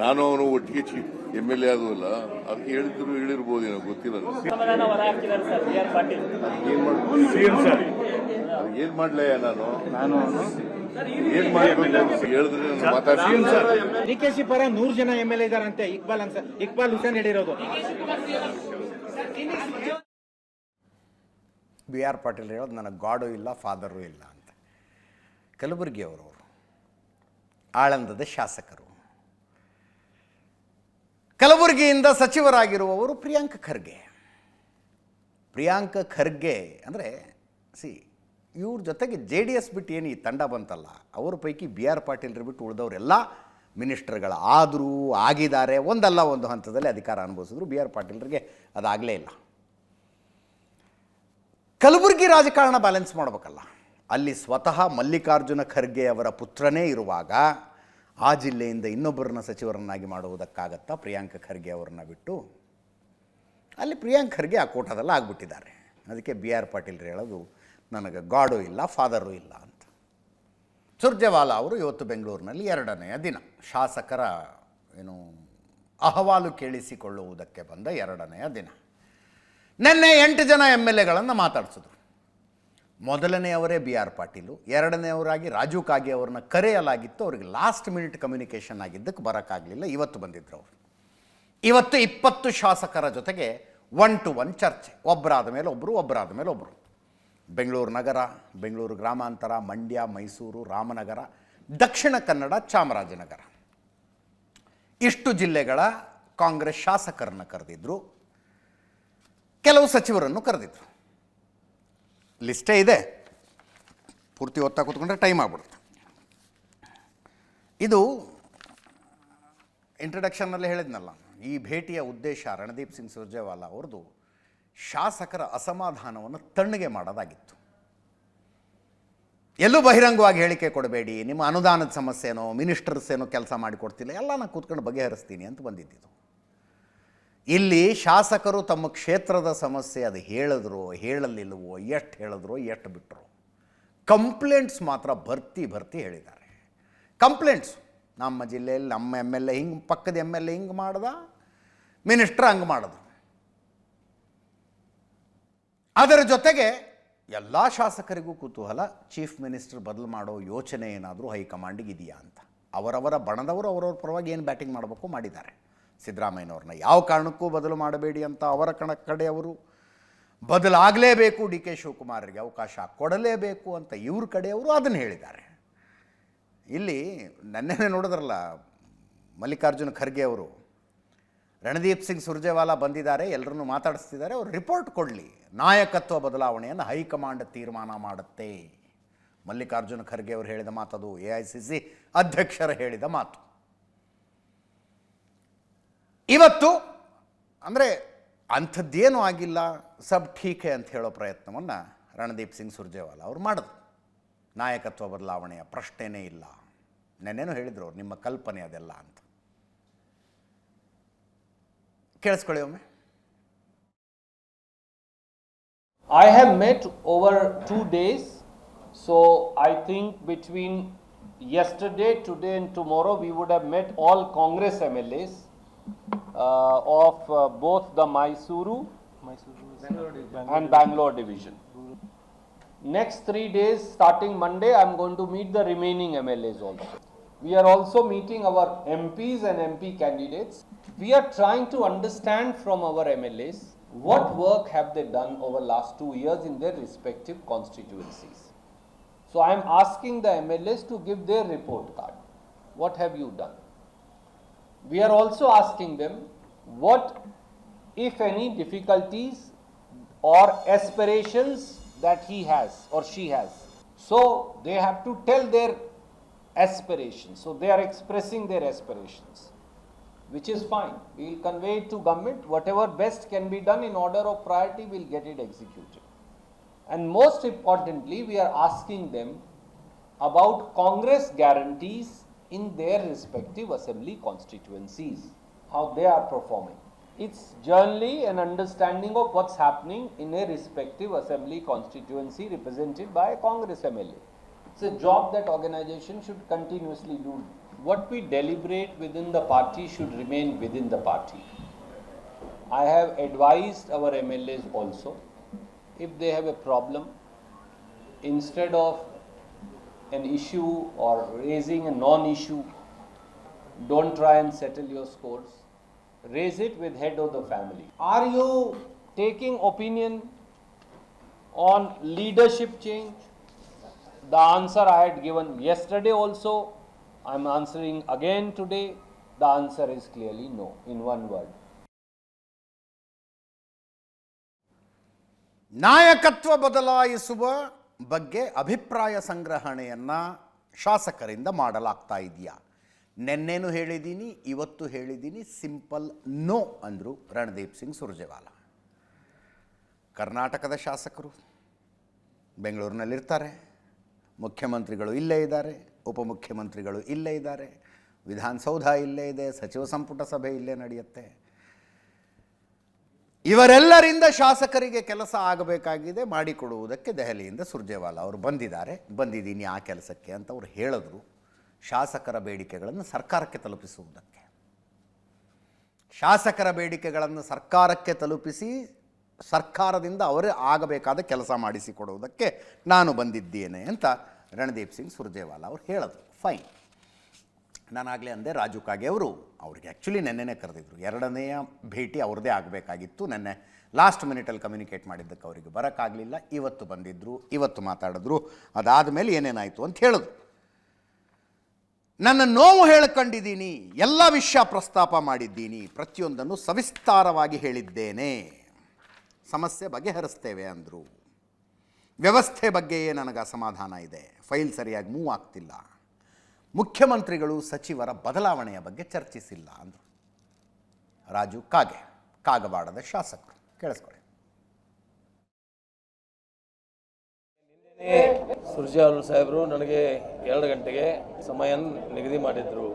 ನಾನು ಅವನು ಒಟ್ಟಿಗೆ MLA ಆಗೋಲ್ಲ, ಅದಕ್ಕೆ ಹೇಳಿರ್ಬೋದು, ಗೊತ್ತಿಲ್ಲ. ಏನ್ ಮಾಡ್ಲೇ ನಾನು ಏನ್ ಮಾಡ್ಬೇಕು ಹೇಳಿದ್ರೆ ನಾನು ಮಾತಾಡ್ತೀನಿ. DKC ಪರ 100 ಜನ MLA ಇದಾರಂತೆ. ಇಕ್ಬಾಲ್ ಹುಸೇನ್ ಹೇಳಿರೋದು. BR ಪಾಟೀಲ್ ಹೇಳೋದು ನನಗೆ ಗಾಡು ಇಲ್ಲ, ಫಾದರು ಇಲ್ಲ ಅಂತ. ಕಲಬುರಗಿಯವರು, ಆಳಂದದ ಶಾಸಕರು, ಕಲಬುರಗಿಯಿಂದ ಸಚಿವರಾಗಿರುವವರು ಪ್ರಿಯಾಂಕ್ ಖರ್ಗೆ ಅಂದರೆ ಇವ್ರ ಜೊತೆಗೆ JDS ಬಿಟ್ಟು ಏನು ಈ ತಂಡ ಬಂತಲ್ಲ, ಅವ್ರ ಪೈಕಿ BR ಪಾಟೀಲ್ರು ಬಿಟ್ಟು ಉಳಿದವರೆಲ್ಲ ಮಿನಿಸ್ಟರ್ಗಳು ಆಗಿದ್ದಾರೆ. ಒಂದಲ್ಲ ಒಂದು ಹಂತದಲ್ಲಿ ಅಧಿಕಾರ ಅನುಭವಿಸಿದ್ರು. BR ಪಾಟೀಲ್ರಿಗೆ ಅದಾಗಲೇ ಇಲ್ಲ. ಕಲಬುರಗಿ ರಾಜಕಾರಣ ಬ್ಯಾಲೆನ್ಸ್ ಮಾಡಬೇಕಲ್ಲ. ಅಲ್ಲಿ ಸ್ವತಃ ಮಲ್ಲಿಕಾರ್ಜುನ ಖರ್ಗೆ ಅವರ ಪುತ್ರನೇ ಇರುವಾಗ ಆ ಜಿಲ್ಲೆಯಿಂದ ಇನ್ನೊಬ್ಬರನ್ನ ಸಚಿವರನ್ನಾಗಿ ಮಾಡುವುದಕ್ಕಾಗತ್ತಾ? ಪ್ರಿಯಾಂಕ್ ಖರ್ಗೆ ಅವರನ್ನ ಬಿಟ್ಟು ಅಲ್ಲಿ ಪ್ರಿಯಾಂಕ್ ಖರ್ಗೆ ಆ ಕೋಟದಲ್ಲಿ ಆಗಿಬಿಟ್ಟಿದ್ದಾರೆ. ಅದಕ್ಕೆ BR ಪಾಟೀಲ್ರು ಹೇಳೋದು ನನಗೆ ಗಾಡು ಇಲ್ಲ, ಫಾದರು ಇಲ್ಲ ಅಂತ. ಸುರ್ಜೇವಾಲಾ ಅವರು ಇವತ್ತು ಬೆಂಗಳೂರಿನಲ್ಲಿ 2ನೇ ದಿನ ಶಾಸಕರ ಅಹವಾಲು ಕೇಳಿಸಿಕೊಳ್ಳುವುದಕ್ಕೆ ಬಂದ 2ನೇ ದಿನ. ನಿನ್ನೆ 8 ಜನ MLAಗಳನ್ನು ಮಾತಾಡಿಸಿದ್ರು. ಮೊದಲನೆಯವರೇ BR ಪಾಟೀಲು, 2ನೇಯವರಾಗಿ ರಾಜು ಕಾಗೆ ಅವ್ರನ್ನ ಕರೆಯಲಾಗಿತ್ತು. ಅವ್ರಿಗೆ ಲಾಸ್ಟ್ ಮಿನಿಟ್ ಕಮ್ಯುನಿಕೇಷನ್ ಆಗಿದ್ದಕ್ಕೆ ಬರೋಕ್ಕಾಗಲಿಲ್ಲ. ಇವತ್ತು ಬಂದಿದ್ದರು ಅವರು. ಇವತ್ತು 20 ಶಾಸಕರ ಜೊತೆಗೆ 1 to 1 ಚರ್ಚೆ, ಒಬ್ಬರಾದ ಮೇಲೆ ಒಬ್ಬರು. ಬೆಂಗಳೂರು ನಗರ, ಬೆಂಗಳೂರು ಗ್ರಾಮಾಂತರ, ಮಂಡ್ಯ, ಮೈಸೂರು, ರಾಮನಗರ, ದಕ್ಷಿಣ ಕನ್ನಡ, ಚಾಮರಾಜನಗರ, ಇಷ್ಟು ಜಿಲ್ಲೆಗಳ ಕಾಂಗ್ರೆಸ್ ಶಾಸಕರನ್ನು ಕರೆದಿದ್ರು. ಕೆಲವು ಸಚಿವರನ್ನು ಕರೆದಿದ್ರು. ಲಿಸ್ಟೇ ಇದೆ. ಪೂರ್ತಿ ಓದ್ತಾ ಕೂತ್ಕೊಂಡ್ರೆ ಟೈಮ್ ಆಗ್ಬಿಡುತ್ತೆ. ಇದು ಇಂಟ್ರಡಕ್ಷನ್ನಲ್ಲಿ ಹೇಳಿದ್ನಲ್ಲ, ಈ ಭೇಟಿಯ ಉದ್ದೇಶ ರಣದೀಪ್ ಸಿಂಗ್ ಸುರ್ಜೇವಾಲಾ ಅವ್ರದ್ದು ಶಾಸಕರ ಅಸಮಾಧಾನವನ್ನು ತಣ್ಣಗೆ ಮಾಡೋದಾಗಿತ್ತು. ಎಲ್ಲೂ ಬಹಿರಂಗವಾಗಿ ಹೇಳಿಕೆ ಕೊಡಬೇಡಿ, ನಿಮ್ಮ ಅನುದಾನದ ಸಮಸ್ಯೆನೋ ಮಿನಿಸ್ಟರ್ಸ್ ಏನೋ ಕೆಲಸ ಮಾಡಿಕೊಡ್ತಿಲ್ಲ, ಎಲ್ಲ ನಾನು ಕೂತ್ಕೊಂಡು ಬಗೆಹರಿಸ್ತೀನಿ ಅಂತ ಬಂದಿದ್ದಿದ್ದು. ಇಲ್ಲಿ ಶಾಸಕರು ತಮ್ಮ ಕ್ಷೇತ್ರದ ಸಮಸ್ಯೆ ಅದು ಹೇಳಿದ್ರು ಹೇಳಲಿಲ್ಲವೋ, ಎಷ್ಟು ಹೇಳಿದ್ರು ಎಷ್ಟು ಬಿಟ್ಟರು, ಕಂಪ್ಲೇಂಟ್ಸ್ ಮಾತ್ರ ಭರ್ತಿ ಹೇಳಿದ್ದಾರೆ. ಕಂಪ್ಲೇಂಟ್ಸ್, ನಮ್ಮ ಜಿಲ್ಲೆಯಲ್ಲಿ ನಮ್ಮ MLA ಹಿಂಗೆ, ಪಕ್ಕದ MLA ಹಿಂಗೆ ಮಾಡ್ದ, ಮಿನಿಸ್ಟ್ರ್ ಹಂಗೆ ಮಾಡಿದ್ರು. ಅದರ ಜೊತೆಗೆ ಎಲ್ಲ ಶಾಸಕರಿಗೂ ಕುತೂಹಲ, ಚೀಫ್ ಮಿನಿಸ್ಟರ್ ಬದಲು ಮಾಡೋ ಯೋಚನೆ ಏನಾದರೂ ಹೈಕಮಾಂಡಿಗೆ ಇದೆಯಾ ಅಂತ. ಅವರವರ ಬಣದವರು ಅವರವ್ರ ಪರವಾಗಿ ಏನು ಬ್ಯಾಟಿಂಗ್ ಮಾಡಬೇಕು ಮಾಡಿದ್ದಾರೆ. ಸಿದ್ದರಾಮಯ್ಯನವ್ರನ್ನ ಯಾವ ಕಾರಣಕ್ಕೂ ಬದಲು ಮಾಡಬೇಡಿ ಅಂತ ಅವರ ಕಡೆಯವರು, ಬದಲಾಗಲೇಬೇಕು DK ಶಿವಕುಮಾರ್ಗೆ ಅವಕಾಶ ಕೊಡಲೇಬೇಕು ಅಂತ ಇವ್ರ ಕಡೆಯವರು ಅದನ್ನು ಹೇಳಿದ್ದಾರೆ. ಇಲ್ಲಿ ನನ್ನೇ ನೋಡಿದ್ರಲ್ಲ, ಮಲ್ಲಿಕಾರ್ಜುನ ಖರ್ಗೆ ಅವರು ರಣದೀಪ್ ಸಿಂಗ್ ಸುರ್ಜೇವಾಲಾ ಬಂದಿದ್ದಾರೆ, ಎಲ್ಲರನ್ನೂ ಮಾತಾಡಿಸ್ತಿದ್ದಾರೆ, ಅವರು ರಿಪೋರ್ಟ್ ಕೊಡಲಿ, ನಾಯಕತ್ವ ಬದಲಾವಣೆಯನ್ನು ಹೈಕಮಾಂಡ್ ತೀರ್ಮಾನ ಮಾಡುತ್ತೆ. ಮಲ್ಲಿಕಾರ್ಜುನ ಖರ್ಗೆ ಅವರು ಹೇಳಿದ ಮಾತದು, AICC ಅಧ್ಯಕ್ಷರು ಹೇಳಿದ ಮಾತು. ಇವತ್ತು ಅಂದರೆ ಅಂಥದ್ದೇನೂ ಆಗಿಲ್ಲ, ಸಬ್ ಠೀಕೆ ಅಂತ ಹೇಳೋ ಪ್ರಯತ್ನವನ್ನು ರಣದೀಪ್ ಸಿಂಗ್ ಸುರ್ಜೇವಾಲಾ ಅವರು ಮಾಡಿದ್ರು. ನಾಯಕತ್ವ ಬದಲಾವಣೆಯ ಪ್ರಶ್ನೆನೇ ಇಲ್ಲ. ನೆನ್ನೇನು ಹೇಳಿದ್ರು ನಿಮ್ಮ ಕಲ್ಪನೆ ಅದೆಲ್ಲ ಅಂತ. ಕೇಳಿಸ್ಕೊಳ್ಳಿ ಒಮ್ಮೆ. I have met over 2 days, so I think between yesterday, today and tomorrow we would have met all Congress MLAs of both the Mysuru and Bangalore division. Next 3 days, starting Monday, I am going to meet the remaining MLAs also. We are also meeting our MPs and MP candidates. We are trying to understand from our MLAs what work have they done over last 2 years in their respective constituencies. So I am asking the MLAs to give their report card. What have you done? We are also asking them what, if any, difficulties or aspirations that he has or she has. So they have to tell their aspirations. So they are expressing their aspirations, which is fine. We will convey it to government. Whatever best can be done in order of priority, we will get it executed. And most importantly, we are asking them about Congress guarantees in their respective assembly constituencies, how they are performing. It's generally an understanding of what's happening in a respective assembly constituency represented by a Congress MLA. It's a job that organization should continuously do. What we deliberate within the party should remain within the party. I have advised our MLAs also, if they have a problem, instead of an issue or raising a non-issue, don't try and settle your scores. Raise it with head of the family. Are you taking opinion on leadership change? The answer I had given yesterday also, I am answering again today. The answer is clearly no, in one word. ನಾಯಕತ್ವ ಬದಲಾಯಿಸುವ ಬಗ್ಗೆ ಅಭಿಪ್ರಾಯ ಸಂಗ್ರಹಣೆಯನ್ನು ಶಾಸಕರಿಂದ ಮಾಡಲಾಗ್ತಾ ಇದೆಯಾ? ನೆನ್ನೇನು ಹೇಳಿದ್ದೀನಿ, ಇವತ್ತು ಹೇಳಿದ್ದೀನಿ, ಸಿಂಪಲ್ ನೋ ಅಂದರು ರಣದೀಪ್ ಸಿಂಗ್ ಸುರ್ಜೇವಾಲಾ. ಕರ್ನಾಟಕದ ಶಾಸಕರು ಬೆಂಗಳೂರಿನಲ್ಲಿರ್ತಾರೆ, ಮುಖ್ಯಮಂತ್ರಿಗಳು ಇಲ್ಲೇ ಇದ್ದಾರೆ, ಉಪಮುಖ್ಯಮಂತ್ರಿಗಳು ಇಲ್ಲೇ ಇದ್ದಾರೆ, ವಿಧಾನಸೌಧ ಇಲ್ಲೇ ಇದೆ, ಸಚಿವ ಸಂಪುಟ ಸಭೆ ಇಲ್ಲೇ ನಡೆಯುತ್ತೆ. ಇವರೆಲ್ಲರಿಂದ ಶಾಸಕರಿಗೆ ಕೆಲಸ ಆಗಬೇಕಾಗಿದೆ, ಮಾಡಿಕೊಡುವುದಕ್ಕೆ ದೆಹಲಿಯಿಂದ ಸುರ್ಜೇವಾಲಾ ಅವರು ಬಂದಿದ್ದೀನಿ ಆ ಕೆಲಸಕ್ಕೆ ಅಂತ ಅವರು ಹೇಳಿದ್ರು. ಶಾಸಕರ ಬೇಡಿಕೆಗಳನ್ನು ಸರ್ಕಾರಕ್ಕೆ ತಲುಪಿಸುವುದಕ್ಕೆ, ಶಾಸಕರ ಬೇಡಿಕೆಗಳನ್ನು ಸರ್ಕಾರಕ್ಕೆ ತಲುಪಿಸಿ ಸರ್ಕಾರದಿಂದ ಅವರೇ ಆಗಬೇಕಾದ ಕೆಲಸ ಮಾಡಿಸಿಕೊಡುವುದಕ್ಕೆ ನಾನು ಬಂದಿದ್ದೇನೆ ಅಂತ ರಣದೀಪ್ ಸಿಂಗ್ ಸುರ್ಜೇವಾಲಾ ಅವರು ಹೇಳಿದ್ರು. ಫೈನ್. ನಾನಾಗಲೇ ಅಂದೆ, ರಾಜು ಕಾಗೆ ಅವರು ಅವ್ರಿಗೆ ಆ್ಯಕ್ಚುಲಿ ನೆನ್ನೆನೇ ಕರೆದಿದ್ರು. ಎರಡನೆಯ ಭೇಟಿ ಅವ್ರದ್ದೇ ಆಗಬೇಕಾಗಿತ್ತು. ನೆನ್ನೆ ಲಾಸ್ಟ್ ಮಿನಿಟಲ್ಲಿ ಕಮ್ಯುನಿಕೇಟ್ ಮಾಡಿದ್ದಕ್ಕೆ ಅವರಿಗೆ ಬರೋಕ್ಕಾಗಲಿಲ್ಲ. ಇವತ್ತು ಬಂದಿದ್ದರು, ಇವತ್ತು ಮಾತಾಡಿದ್ರು. ಅದಾದಮೇಲೆ ಏನೇನಾಯಿತು ಅಂತ ಹೇಳಿದ್ರು. ನನ್ನ ನೋವು ಹೇಳ್ಕೊಂಡಿದ್ದೀನಿ, ಎಲ್ಲ ವಿಷಯ ಪ್ರಸ್ತಾಪ ಮಾಡಿದ್ದೀನಿ, ಪ್ರತಿಯೊಂದನ್ನು ಸವಿಸ್ತಾರವಾಗಿ ಹೇಳಿದ್ದೇನೆ, ಸಮಸ್ಯೆ ಬಗೆಹರಿಸ್ತೇವೆ ಅಂದರು. ವ್ಯವಸ್ಥೆ ಬಗ್ಗೆಯೇ ನನಗೆ ಅಸಮಾಧಾನ ಇದೆ, ಫೈಲ್ ಸರಿಯಾಗಿ ಮೂವ್ ಆಗ್ತಿಲ್ಲ, ಮುಖ್ಯಮಂತ್ರಿಗಳು ಸಚಿವರ ಬದಲಾವಣೆಯ ಬಗ್ಗೆ ಚರ್ಚಿಸಿಲ್ಲ ಅಂದರು ರಾಜು ಕಾಗವಾಡದ ಶಾಸಕರು. ಕೇಳಿಸ್ಕೊಳ್ಳಿ. ಸುರ್ಜೇವಾಲ ಸಾಹೇಬರು ನನಗೆ 2 ಗಂಟೆಗೆ ಸಮಯ ನಿಗದಿ ಮಾಡಿದ್ರು.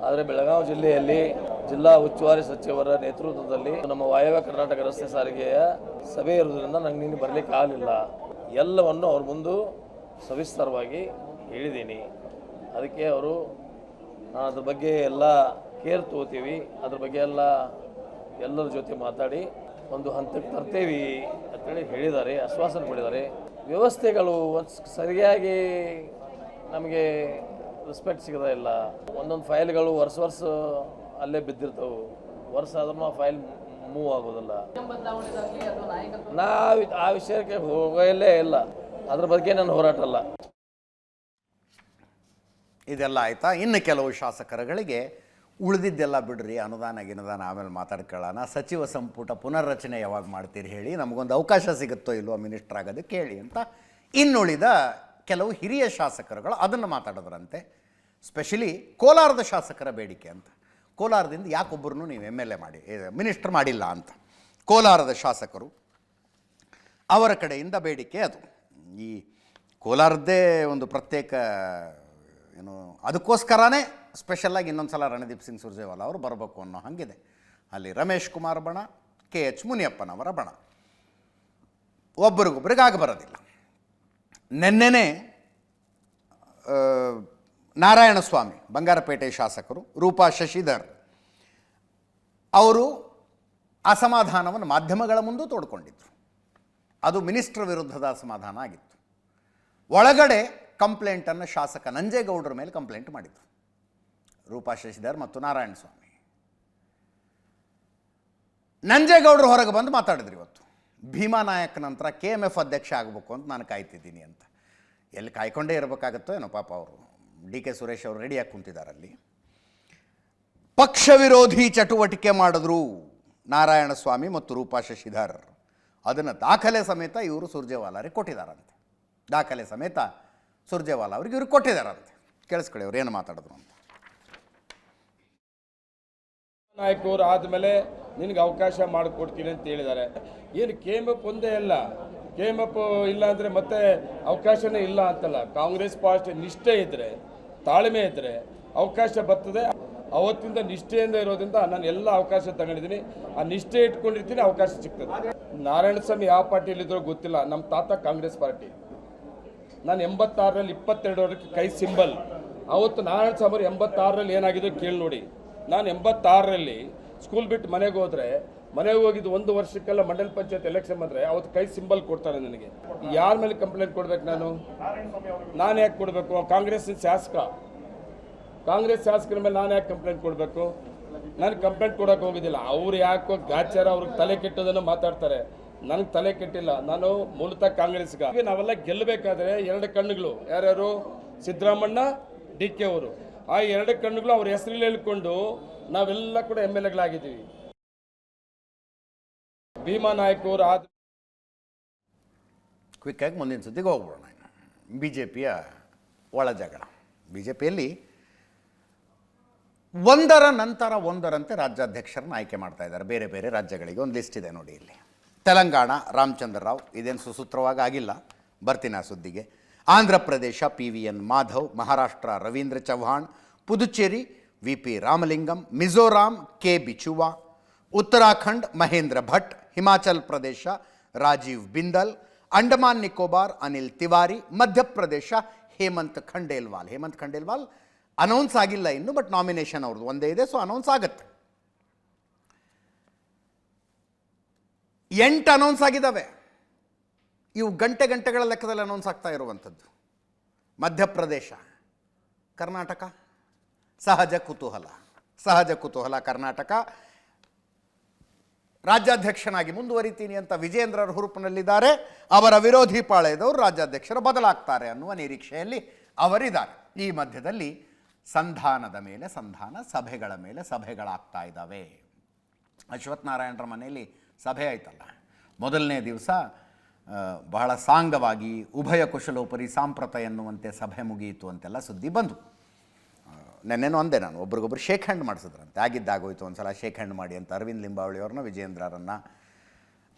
ಆದರೆ ಬೆಳಗಾವಿ ಜಿಲ್ಲೆಯಲ್ಲಿ ಜಿಲ್ಲಾ ಉಸ್ತುವಾರಿ ಸಚಿವರ ನೇತೃತ್ವದಲ್ಲಿ ನಮ್ಮ ವಾಯವ್ಯ ಕರ್ನಾಟಕ ರಸ್ತೆ ಸಾರಿಗೆಯ ಸಭೆ ಇರುವುದರಿಂದ ನನಗೆ ನಿನ್ನೆ ಬರಲಿಕ್ಕೆ ಆಗಲಿಲ್ಲ. ಎಲ್ಲವನ್ನು ಅವ್ರ ಮುಂದೆ ಸವಿಸ್ತರವಾಗಿ ಹೇಳಿದ್ದೀನಿ. ಅದಕ್ಕೆ ಅವರು ನಾನು ಅದ್ರ ಬಗ್ಗೆ ಎಲ್ಲ ಕೇರ್ ತಗೋತೀವಿ, ಅದ್ರ ಬಗ್ಗೆ ಎಲ್ಲರ ಜೊತೆ ಮಾತಾಡಿ ಒಂದು ಹಂತಕ್ಕೆ ತರ್ತೇವೆ ಅಂತೇಳಿ ಹೇಳಿದ್ದಾರೆ, ಆಶ್ವಾಸನೆ ಕೊಟ್ಟಿದ್ದಾರೆ. ವ್ಯವಸ್ಥೆಗಳು ಸರಿಯಾಗಿ ನಮಗೆ ರೆಸ್ಪೆಕ್ಟ್ ಸಿಗೋದೇ ಇಲ್ಲ. ಒಂದೊಂದು ಫೈಲ್ಗಳು ವರ್ಷ ಅಲ್ಲೇ ಬಿದ್ದಿರ್ತವೆ, ವರ್ಷ ಆದ್ರೂ ಆ ಫೈಲ್ ಮೂವ್ ಆಗೋದಿಲ್ಲ. ನಾವು ಆ ವಿಷಯಕ್ಕೆ ಹೋಗಲೇ ಇಲ್ಲ, ಅದ್ರ ಬಗ್ಗೆ ನನ್ನ ಹೋರಾಟ ಅಲ್ಲ. ಇದೆಲ್ಲ ಆಯಿತಾ. ಇನ್ನು ಕೆಲವು ಶಾಸಕರುಗಳಿಗೆ ಉಳಿದಿದ್ದೆಲ್ಲ ಬಿಡ್ರಿ, ಅನುದಾನ ಗಿನುದಾನ ಆಮೇಲೆ ಮಾತಾಡ್ಕೊಳ್ಳೋಣ, ಸಚಿವ ಸಂಪುಟ ಪುನರ್ರಚನೆ ಯಾವಾಗ ಮಾಡ್ತೀರಿ ಹೇಳಿ, ನಮಗೊಂದು ಅವಕಾಶ ಸಿಗುತ್ತೋ ಇಲ್ವೋ ಮಿನಿಸ್ಟರ್ ಆಗೋದಕ್ಕೆ ಹೇಳಿ ಅಂತ ಇನ್ನುಳಿದ ಕೆಲವು ಹಿರಿಯ ಶಾಸಕರುಗಳು ಅದನ್ನು ಮಾತಾಡೋದ್ರಂತೆ. ಸ್ಪೆಷಲಿ ಕೋಲಾರದ ಶಾಸಕರ ಬೇಡಿಕೆ ಅಂತ. ಕೋಲಾರದಿಂದ ಯಾಕೊಬ್ಬರನ್ನು ನೀವು MLA ಮಾಡಿ ಮಿನಿಸ್ಟರ್ ಮಾಡಿಲ್ಲ ಅಂತ ಕೋಲಾರದ ಶಾಸಕರು, ಅವರ ಕಡೆಯಿಂದ ಬೇಡಿಕೆ ಅದು. ಈ ಕೋಲಾರದ್ದೇ ಒಂದು ಪ್ರತ್ಯೇಕ ಏನು, ಅದಕ್ಕೋಸ್ಕರನೇ ಸ್ಪೆಷಲಾಗಿ ಇನ್ನೊಂದು ಸಲ ರಣದೀಪ್ ಸಿಂಗ್ ಸುರ್ಜೇವಾಲಾ ಅವರು ಬರಬೇಕು ಅನ್ನೋ ಹಾಗಿದೆ. ಅಲ್ಲಿ ರಮೇಶ್ ಕುಮಾರ್ ಬಣ, KH ಮುನಿಯಪ್ಪನವರ ಬಣ, ಒಬ್ಬರಿಗೊಬ್ಬರಿಗಾಗಿ ಬರೋದಿಲ್ಲ. ನೆನ್ನೆನೇ ನಾರಾಯಣಸ್ವಾಮಿ ಬಂಗಾರಪೇಟೆ ಶಾಸಕರು, ರೂಪಾ ಶಶಿಧರ್ ಅವರು ಅಸಮಾಧಾನವನ್ನು ಮಾಧ್ಯಮಗಳ ಮುಂದೂ ತೋಡ್ಕೊಂಡಿದ್ರು. ಅದು ಮಿನಿಸ್ಟರ್ ವಿರುದ್ಧದ ಅಸಮಾಧಾನ ಆಗಿತ್ತು. ಒಳಗಡೆ ಕಂಪ್ಲೇಂಟನ್ನು ಶಾಸಕ ನಂಜೇಗೌಡರ ಮೇಲೆ ಕಂಪ್ಲೇಂಟ್ ಮಾಡಿದರು ರೂಪಾ ಶಶಿಧರ್ ಮತ್ತು ನಾರಾಯಣಸ್ವಾಮಿ. ನಂಜೇಗೌಡರು ಹೊರಗೆ ಬಂದು ಮಾತಾಡಿದ್ರು ಇವತ್ತು, ಭೀಮಾ ನಾಯಕ್ ನಂತರ KMF ಅಧ್ಯಕ್ಷ ಆಗಬೇಕು ಅಂತ ನಾನು ಕಾಯ್ತಿದ್ದೀನಿ ಅಂತ. ಎಲ್ಲಿ ಕಾಯ್ಕೊಂಡೇ ಇರಬೇಕಾಗತ್ತೋ ಏನೋ ಪಾಪ, ಅವರು DK ಸುರೇಶ್ ಅವರು ರೆಡಿಯಾಗಿ ಕುಂತಿದ್ದಾರಲ್ಲಿ. ಪಕ್ಷ ವಿರೋಧಿ ಚಟುವಟಿಕೆ ಮಾಡಿದ್ರು ನಾರಾಯಣಸ್ವಾಮಿ ಮತ್ತು ರೂಪಾ ಶಶಿಧರ್. ಅದನ್ನು ದಾಖಲೆ ಸಮೇತ ಇವರು ಸುರ್ಜೇವಾಲಾರಿಗೆ ಕೊಟ್ಟಿದ್ದಾರಂತೆ. ದಾಖಲೆ ಸಮೇತ ಸುರ್ಜೇವಾಲಾ ಅವ್ರಿಗೆ ಇವರು ಕೊಟ್ಟಿದ್ದಾರಂತೆ. ಕೇಳಿಸ್ಕೊಳ್ಳಿ ಅವ್ರು ಏನು ಮಾತಾಡಿದ್ರು ಅಂತ. ನಾಯಕರು ಆದಮೇಲೆ ನಿನಗೆ ಅವಕಾಶ ಮಾಡಿಕೊಡ್ತೀನಿ ಅಂತ ಹೇಳಿದ್ದಾರೆ. ಏನು KMF ಒಂದೇ ಅಲ್ಲ, KMF ಇಲ್ಲ ಅಂದರೆ ಮತ್ತೆ ಅವಕಾಶನೇ ಇಲ್ಲ ಅಂತಲ್ಲ. ಕಾಂಗ್ರೆಸ್ ಪಾರ್ಟಿ ನಿಷ್ಠೆ ಇದ್ದರೆ, ತಾಳ್ಮೆ ಇದ್ದರೆ ಅವಕಾಶ ಬರ್ತದೆ. ಅವತ್ತಿಂದ ನಿಷ್ಠೆಯಿಂದ ಇರೋದ್ರಿಂದ ನಾನು ಎಲ್ಲ ಅವಕಾಶ ತಗೊಂಡಿದ್ದೀನಿ. ಆ ನಿಷ್ಠೆ ಇಟ್ಕೊಂಡಿರ್ತೀನಿ, ಅವಕಾಶ ಸಿಗ್ತದೆ. ನಾರಾಯಣಸ್ವಾಮಿ ಯಾವ ಪಾರ್ಟಿಯಲ್ಲಿದ್ದರೋ ಗೊತ್ತಿಲ್ಲ, ನಮ್ಮ ತಾತ ಕಾಂಗ್ರೆಸ್ ಪಾರ್ಟಿ. ನಾನು 86ರಲ್ಲಿ 22 ವರ್ಷಕ್ಕೆ ಕೈ ಸಿಂಬಲ್. ಅವತ್ತು ನಾರಾಯಣಸ್ವಾಮಿ 86ರಲ್ಲಿ ಏನಾಗಿದ್ದು ಕೇಳಿ ನೋಡಿ. ನಾನು 86ರಲ್ಲಿ ಸ್ಕೂಲ್ ಬಿಟ್ಟು ಮನೆಗೆ ಹೋದರೆ, ಮನೆಗೆ ಹೋಗಿದ್ದು 1 ವರ್ಷಕ್ಕೆಲ್ಲ ಮಂಡಲ ಪಂಚಾಯತ್ ಎಲೆಕ್ಷನ್ ಬಂದರೆ ಅವತ್ತು ಕೈ ಸಿಂಬಲ್ ಕೊಡ್ತಾರೆ ನನಗೆ. ಯಾರ ಮೇಲೆ ಕಂಪ್ಲೇಂಟ್ ಕೊಡ್ಬೇಕು ನಾನು ಯಾಕೆ ಕೊಡಬೇಕು? ಕಾಂಗ್ರೆಸ್ ಶಾಸಕರ ಮೇಲೆ ನಾನು ಯಾಕೆ ಕಂಪ್ಲೇಂಟ್ ಕೊಡಬೇಕು? ನಾನು ಕಂಪ್ಲೇಂಟ್ ಕೊಡೋಕೆ ಹೋಗಿದ್ದಿಲ್ಲ. ಅವ್ರು ಯಾಕೋ ಗಾಚಾರ, ಅವ್ರಿಗೆ ತಲೆ ಕೆಟ್ಟೋದನ್ನು ಮಾತಾಡ್ತಾರೆ. ನನಗೆ ತಲೆ ಕೆಟ್ಟಿಲ್ಲ, ನಾನು ಮೂಲತಃ ಕಾಂಗ್ರೆಸ್ಗೆ. ನಾವೆಲ್ಲ ಗೆಲ್ಲಬೇಕಾದ್ರೆ 2 ಕಣ್ಣುಗಳು, ಯಾರ್ಯಾರು? ಸಿದ್ದರಾಮಣ್ಣ, DK ಅವರು. ಆ 2 ಕಣ್ಣುಗಳು ಅವ್ರ ಹೆಸರಲ್ಲಿ ಹೇಳ್ಕೊಂಡು ನಾವೆಲ್ಲ ಕೂಡ MLAಗಳಾಗಿದ್ದೀವಿ. ಭೀಮಾ ನಾಯಕ್ ಅವರು ಕ್ವಿಕ್ಕಾಗಿ ಮುಂದಿನ ಸುದ್ದಿಗೆ ಹೋಗ್ಬಿಡೋಣ. BJPಯ ಒಳ ಜಗಳ. BJPಯಲ್ಲಿ ಒಂದರ ನಂತರ ಒಂದರಂತೆ ರಾಜ್ಯಾಧ್ಯಕ್ಷರನ್ನ ಆಯ್ಕೆ ಮಾಡ್ತಾ ಇದ್ದಾರೆ ಬೇರೆ ಬೇರೆ ರಾಜ್ಯಗಳಿಗೆ. ಒಂದು ಲಿಸ್ಟ್ ಇದೆ ನೋಡಿ ಇಲ್ಲಿ. ತೆಲಂಗಾಣ ರಾಮಚಂದ್ರ ರಾವ್, ಇದೇನು ಸುಸೂತ್ರವಾಗಿ ಆಗಿಲ್ಲ, ಬರ್ತೀನಿ ಆ ಸುದ್ದಿಗೆ. Andhra Pradesh PVN Madhav, Maharashtra Ravindra Chavan, Puducherry VP Ramalingam, Mizoram K ಬಿಚುವಾ, Uttarakhand Mahendra Bhat, Himachal Pradesh Rajiv ಬಿಂದಲ್, Andaman Nicobar Anil Tiwari, Madhya Pradesh Hemant Khandelwal announce ಆಗಿಲ್ಲ ಇನ್ನು, ಬಟ್ ನಾಮಿನೇಷನ್ ಅವ್ರದ್ದು ಒಂದೇ ಇದೆ, ಸೊ ಅನೌನ್ಸ್ ಆಗುತ್ತೆ. 8 ಅನೌನ್ಸ್ ಆಗಿದ್ದಾವೆ. ಇವು ಗಂಟೆಗಳ ಲೆಕ್ಕದಲ್ಲಿ ಅನೌನ್ಸ್ ಆಗ್ತಾ ಇರುವಂಥದ್ದು. ಮಧ್ಯಪ್ರದೇಶ, ಕರ್ನಾಟಕ, ಸಹಜ ಕುತೂಹಲ ಕರ್ನಾಟಕ. ರಾಜ್ಯಾಧ್ಯಕ್ಷನಾಗಿ ಮುಂದುವರಿತೀನಿ ಅಂತ ವಿಜೇಂದ್ರರ ಹುರುಪಿನಲ್ಲಿದ್ದಾರೆ. ಅವರ ವಿರೋಧಿ ಪಾಳೆಯದವರು ರಾಜ್ಯಾಧ್ಯಕ್ಷರು ಬದಲಾಗ್ತಾರೆ ಅನ್ನುವ ನಿರೀಕ್ಷೆಯಲ್ಲಿ ಅವರಿದ್ದಾರೆ. ಈ ಮಧ್ಯದಲ್ಲಿ ಸಂಧಾನದ ಮೇಲೆ ಸಂಧಾನ, ಸಭೆಗಳ ಮೇಲೆ ಸಭೆಗಳಾಗ್ತಾ ಇದ್ದಾವೆ. ಅಶ್ವಥ್ ನಾರಾಯಣರ ಮನೆಯಲ್ಲಿ ಸಭೆ ಆಯ್ತಲ್ಲ, ಮೊದಲನೇ ದಿವಸ ಬಹಳ ಸಾಂಗವಾಗಿ ಉಭಯ ಕುಶಲೋಪರಿ ಸಾಂಪ್ರತ ಎನ್ನುವಂತೆ ಸಭೆ ಮುಗಿಯಿತು ಅಂತೆಲ್ಲ ಸುದ್ದಿ ಬಂದು ನೆನ್ನೆನೂ ಅಂದೆ ನಾನು, ಒಬ್ರಿಗೊಬ್ರು ಶೇಕ್ ಹ್ಯಾಂಡ್ ಮಾಡಿಸಿದ್ರಂತೆ. ಆಗಿದ್ದಾಗೋಯ್ತು ಒಂದು ಸಲ ಶೇಕ್ ಹ್ಯಾಂಡ್ ಮಾಡಿ ಅಂತ ಅರವಿಂದ್ ಲಿಂಬಾವಳಿಯವ್ರನ್ನ ವಿಜಯೇಂದ್ರರನ್ನು.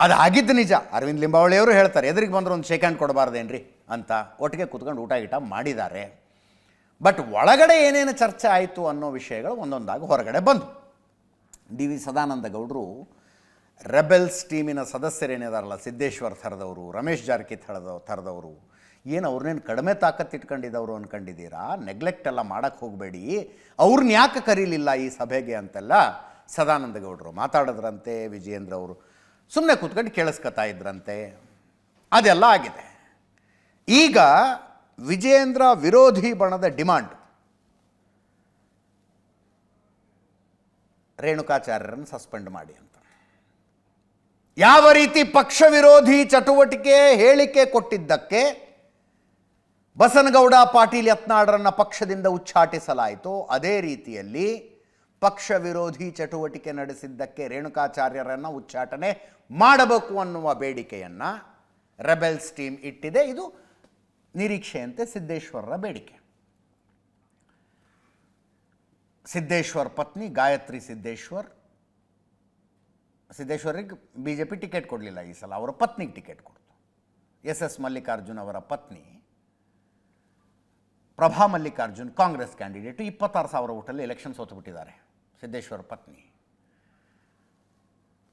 ಅದು ಆಗಿದ್ದು ನಿಜ. ಅರವಿಂದ್ ಲಿಂಬಾವಳಿಯವರು ಹೇಳ್ತಾರೆ, ಎದುರಿಗೆ ಬಂದರೂ ಒಂದು ಶೇಕ್ ಹ್ಯಾಂಡ್ ಕೊಡಬಾರ್ದೇನ್ರಿ ಅಂತ. ಒಟ್ಟಿಗೆ ಕೂತ್ಕೊಂಡು ಊಟ ಗೀಟ ಮಾಡಿದ್ದಾರೆ. ಬಟ್ ಒಳಗಡೆ ಏನೇನು ಚರ್ಚೆ ಆಯಿತು ಅನ್ನೋ ವಿಷಯಗಳು ಒಂದೊಂದಾಗಿ ಹೊರಗಡೆ ಬಂದು. ಡಿ ವಿ ಸದಾನಂದ ಗೌಡರು ರೆಬೆಲ್ಸ್ ಟೀಮಿನ ಸದಸ್ಯರೇನಿದಾರಲ್ಲ, ಸಿದ್ದೇಶ್ವರ್ ಥರದವರು, ರಮೇಶ್ ಜಾರಕಿಹೊಳಿ ಥರದವರು, ಏನು ಅವ್ರನ್ನೇನು ಕಡಿಮೆ ತಾಕತ್ತು ಇಟ್ಕೊಂಡಿದ್ದವರು ಅಂದ್ಕೊಂಡಿದ್ದೀರಾ? ನೆಗ್ಲೆಕ್ಟ್ ಎಲ್ಲ ಮಾಡೋಕ್ಕೆ ಹೋಗಬೇಡಿ, ಅವ್ರನ್ನ ಯಾಕೆ ಕರೀಲಿಲ್ಲ ಈ ಸಭೆಗೆ ಅಂತೆಲ್ಲ ಸದಾನಂದ ಗೌಡರು ಮಾತಾಡಿದ್ರಂತೆ. ವಿಜಯೇಂದ್ರ ಅವರು ಸುಮ್ಮನೆ ಕೂತ್ಕೊಂಡು ಕೇಳಿಸ್ಕೊತಾ ಇದ್ರಂತೆ. ಅದೆಲ್ಲ ಆಗಿದೆ. ಈಗ ವಿಜಯೇಂದ್ರ ವಿರೋಧಿ ಬಣದ ಡಿಮಾಂಡ್ ರೇಣುಕಾಚಾರ್ಯರನ್ನು ಸಸ್ಪೆಂಡ್ ಮಾಡಿ ಅಂತ. ಯಾವ ರೀತಿ ಪಕ್ಷ ವಿರೋಧಿ ಚಟುವಟಿಕೆ ಹೇಳಿಕೆ ಕೊಟ್ಟಿದ್ದಕ್ಕೆ ಬಸನಗೌಡ ಪಾಟೀಲ್ ಯತ್ನಾಳರನ್ನು ಪಕ್ಷದಿಂದ ಉಚ್ಚಾಟಿಸಲಾಯಿತು, ಅದೇ ರೀತಿಯಲ್ಲಿ ಪಕ್ಷ ವಿರೋಧಿ ಚಟುವಟಿಕೆ ನಡೆಸಿದ್ದಕ್ಕೆ ರೇಣುಕಾಚಾರ್ಯರನ್ನು ಉಚ್ಚಾಟನೆ ಮಾಡಬೇಕು ಅನ್ನುವ ಬೇಡಿಕೆಯನ್ನು ರೆಬೆಲ್ಸ್ ಟೀಮ್ ಇಟ್ಟಿದೆ. ಇದು ನಿರೀಕ್ಷೆಯಂತೆ ಸಿದ್ದೇಶ್ವರರ ಬೇಡಿಕೆ. ಸಿದ್ದೇಶ್ವರ್ ಪತ್ನಿ ಗಾಯತ್ರಿ ಸಿದ್ದೇಶ್ವರಿಗೆ ಬಿ ಜೆ ಪಿ ಟಿಕೆಟ್ ಕೊಡಲಿಲ್ಲ ಈ ಸಲ, ಅವರ ಪತ್ನಿಗೆ ಟಿಕೆಟ್ ಕೊಡ್ತು. ಎಸ್ ಮಲ್ಲಿಕಾರ್ಜುನ್ ಅವರ ಪತ್ನಿ ಪ್ರಭಾ ಮಲ್ಲಿಕಾರ್ಜುನ್ ಕಾಂಗ್ರೆಸ್ ಕ್ಯಾಂಡಿಡೇಟು 26,000 ಓಟಲ್ಲಿ ಎಲೆಕ್ಷನ್ ಸೋತುಬಿಟ್ಟಿದ್ದಾರೆ ಸಿದ್ದೇಶ್ವರ ಪತ್ನಿ.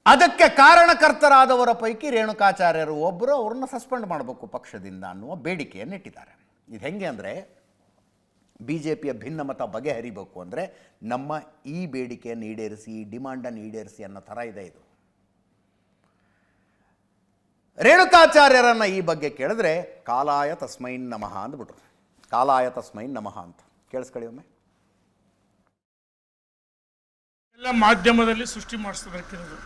ಅದಕ್ಕೆ ಕಾರಣಕರ್ತರಾದವರ ಪೈಕಿ ರೇಣುಕಾಚಾರ್ಯರು ಒಬ್ಬರು, ಅವ್ರನ್ನ ಸಸ್ಪೆಂಡ್ ಮಾಡಬೇಕು ಪಕ್ಷದಿಂದ ಅನ್ನುವ ಬೇಡಿಕೆಯನ್ನು ಇಟ್ಟಿದ್ದಾರೆ. ಇದು ಹೆಂಗೆ ಅಂದರೆ, ಬಿ ಜೆ ಪಿಯ ಭಿನ್ನಮತ ಬಗೆಹರಿಬೇಕು ಅಂದರೆ ನಮ್ಮ ಈ ಬೇಡಿಕೆಯನ್ನು ಈಡೇರಿಸಿ, ಈ ಡಿಮಾಂಡನ್ನು ಈಡೇರಿಸಿ ಅನ್ನೋ ಥರ ಇದೆ ಇದು. ರೇಣುಕಾಚಾರ್ಯರನ್ನು ಈ ಬಗ್ಗೆ ಕೇಳಿದ್ರೆ ಕಾಲಾಯ ತಸ್ಮೈನ್ ನಮಃ ಅಂದ್ಬಿಟ್ರು. ಕಾಲಾಯ ತಸ್ಮೈನ್ ನಮಃ ಅಂತ ಕೇಳಿಸ್ಕೊಳ್ಳಿ ಒಮ್ಮೆ. ಎಲ್ಲ ಮಾಧ್ಯಮದಲ್ಲಿ ಸೃಷ್ಟಿ ಮಾಡಿಸೋದಕ್ಕಿರೋದು,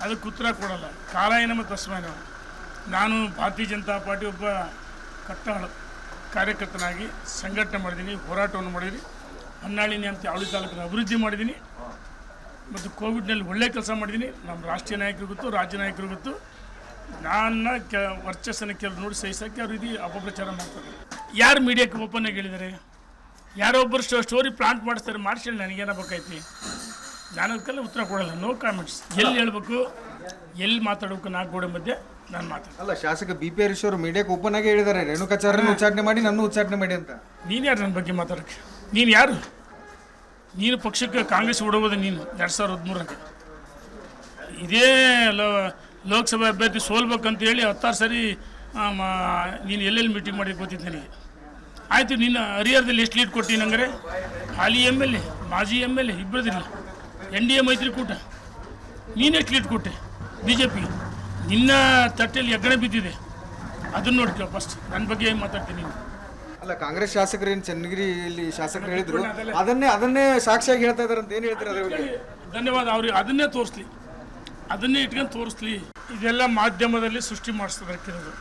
ಅದಕ್ಕೆ ಉತ್ತರ ಕೊಡಲ್ಲ. ಕಾಲಾಯ ನಮಃ ತಸ್ಮೈ ನಮಃ. ನಾನು ಭಾರತೀಯ ಜನತಾ ಪಾರ್ಟಿ ಒಬ್ಬ ಕಟ್ಟಾಳು ಕಾರ್ಯಕರ್ತನಾಗಿ ಸಂಘಟನೆ ಮಾಡಿದ್ದೀನಿ, ಹೋರಾಟವನ್ನು ಮಾಡಿದ್ದೀನಿ. ಹೊನ್ನಾಳಿನಿ ಅಂತ ಯಾವಳಿ ತಾಲೂಕಿನ ಅಭಿವೃದ್ಧಿ ಮಾಡಿದ್ದೀನಿ ಮತ್ತು ಕೋವಿಡ್ನಲ್ಲಿ ಒಳ್ಳೆ ಕೆಲಸ ಮಾಡಿದ್ದೀನಿ. ನಮ್ಮ ರಾಷ್ಟ್ರೀಯ ನಾಯಕರು ಗೊತ್ತು, ರಾಜ್ಯ ನಾಯಕರು ಗೊತ್ತು. ನನ್ನ ವರ್ಚಸ್ಸನ್ನು ಕೆಲವು ನೋಡಿ ಸಹಿಸೋಕ್ಕೆ ಅವ್ರು ಇದು ಅಪಪ್ರಚಾರ ಮಾಡ್ತಾರೆ. ಯಾರು ಮೀಡಿಯಾಕ್ಕೆ ಓಪನ್ ಆಗಿ ಹೇಳಿದ್ದಾರೆ? ಯಾರೊಬ್ಬರು ಸ್ಟೋರಿ ಪ್ಲಾಂಟ್ ಮಾಡಿಸ್ತಾರೆ, ಮಾಡಿಸಿ ನನಗೇನಾಗಬೇಕೈತಿ? ನಾನು ಅದಕ್ಕೆಲ್ಲ ಉತ್ತರ ಕೊಡಲ್ಲ. No comments. ಎಲ್ಲಿ ಹೇಳ್ಬೇಕು, ಎಲ್ಲಿ ಮಾತಾಡಬೇಕು, 4 ಗೋಡೆ ಮಧ್ಯೆ ನಾನು ಮಾತಾಡ. ಅಲ್ಲ, ಶಾಸಕ ಬಿ ಪಿ ಹರೀಶ್ ಅವರು ಮೀಡಿಯಾಕ್ಕೆ ಓಪನ್ ಆಗಿ ಹೇಳಿದ್ದಾರೆ, ರೇಣುಕಾಚಾರ್ಯರನ್ನು ಉಚ್ಚಾಟನೆ ಮಾಡಿ, ನನ್ನ ಉಚ್ಚಾಟನೆ ಮಾಡಿ ಅಂತ. ನೀನು ಯಾರು ನನ್ನ ಬಗ್ಗೆ ಮಾತಾಡೋಕ್ಕೆ? ನೀನು ಯಾರು? ನೀನು ಪಕ್ಷಕ್ಕೆ ಕಾಂಗ್ರೆಸ್ ಬಿಡೋದು ನೀನು 2013ಕ್ಕೆ. ಇದೇ ಲೋಕಸಭೆ ಅಭ್ಯರ್ಥಿ ಸೋಲ್ಬೇಕಂತ ಹೇಳಿ 10 ಸರಿ ನೀನು ಎಲ್ಲೆಲ್ಲಿ ಮೀಟಿಂಗ್ ಮಾಡಿ ಗೊತ್ತಿತ್ತು ನನಗೆ. ಆಯಿತು, ನಿನ್ನ ಹರಿಹರದಲ್ಲಿ ಎಷ್ಟು ಲೀಡ್ ಕೊಟ್ಟು ನಂಗರೆ? ಹಾಲಿ MLA, ಮಾಜಿ MLA ಇಬ್ಬರದಿಲ್ಲ, NDA ಮೈತ್ರಿಕೂಟ. ನೀನೆಷ್ಟು ಲೀಡ್ ಕೊಟ್ಟೆ ಬಿ ಜೆ ಪಿ? ನಿನ್ನ ತಟ್ಟೆಯಲ್ಲಿ ಹೆಗ್ಗಣ ಬಿದ್ದಿದೆ, ಅದನ್ನು ನೋಡ್ಕೋ ಫಸ್ಟ್. ನನ್ನ ಬಗ್ಗೆ ಏನು ಮಾತಾಡ್ತೀನಿ ನೀನು? ಅಲ್ಲ, ಕಾಂಗ್ರೆಸ್ ಶಾಸಕರೇನು ಚನ್ನಗಿರಿಯಲ್ಲಿ ಶಾಸಕರು ಹೇಳಿದ್ರು, ಅದನ್ನೇ ಸಾಕ್ಷಿಯಾಗಿ ಹೇಳ್ತಾ ಇದ್ದಾರೆ ಅಂತ ಏನು ಹೇಳ್ತಾರೆ ಅದ್ರ ಬಗ್ಗೆ? ಧನ್ಯವಾದ. ಅವ್ರಿಗೆ ಅದನ್ನೇ ತೋರಿಸ್ಲಿ, ಅದನ್ನೇ ಇಟ್ಕೊಂಡು ತೋರಿಸ್ಲಿ. ಇದೆಲ್ಲ ಮಾಧ್ಯಮದಲ್ಲಿ ಸೃಷ್ಟಿ ಮಾಡಿಸೋದಕ್ಕಿರೋದು.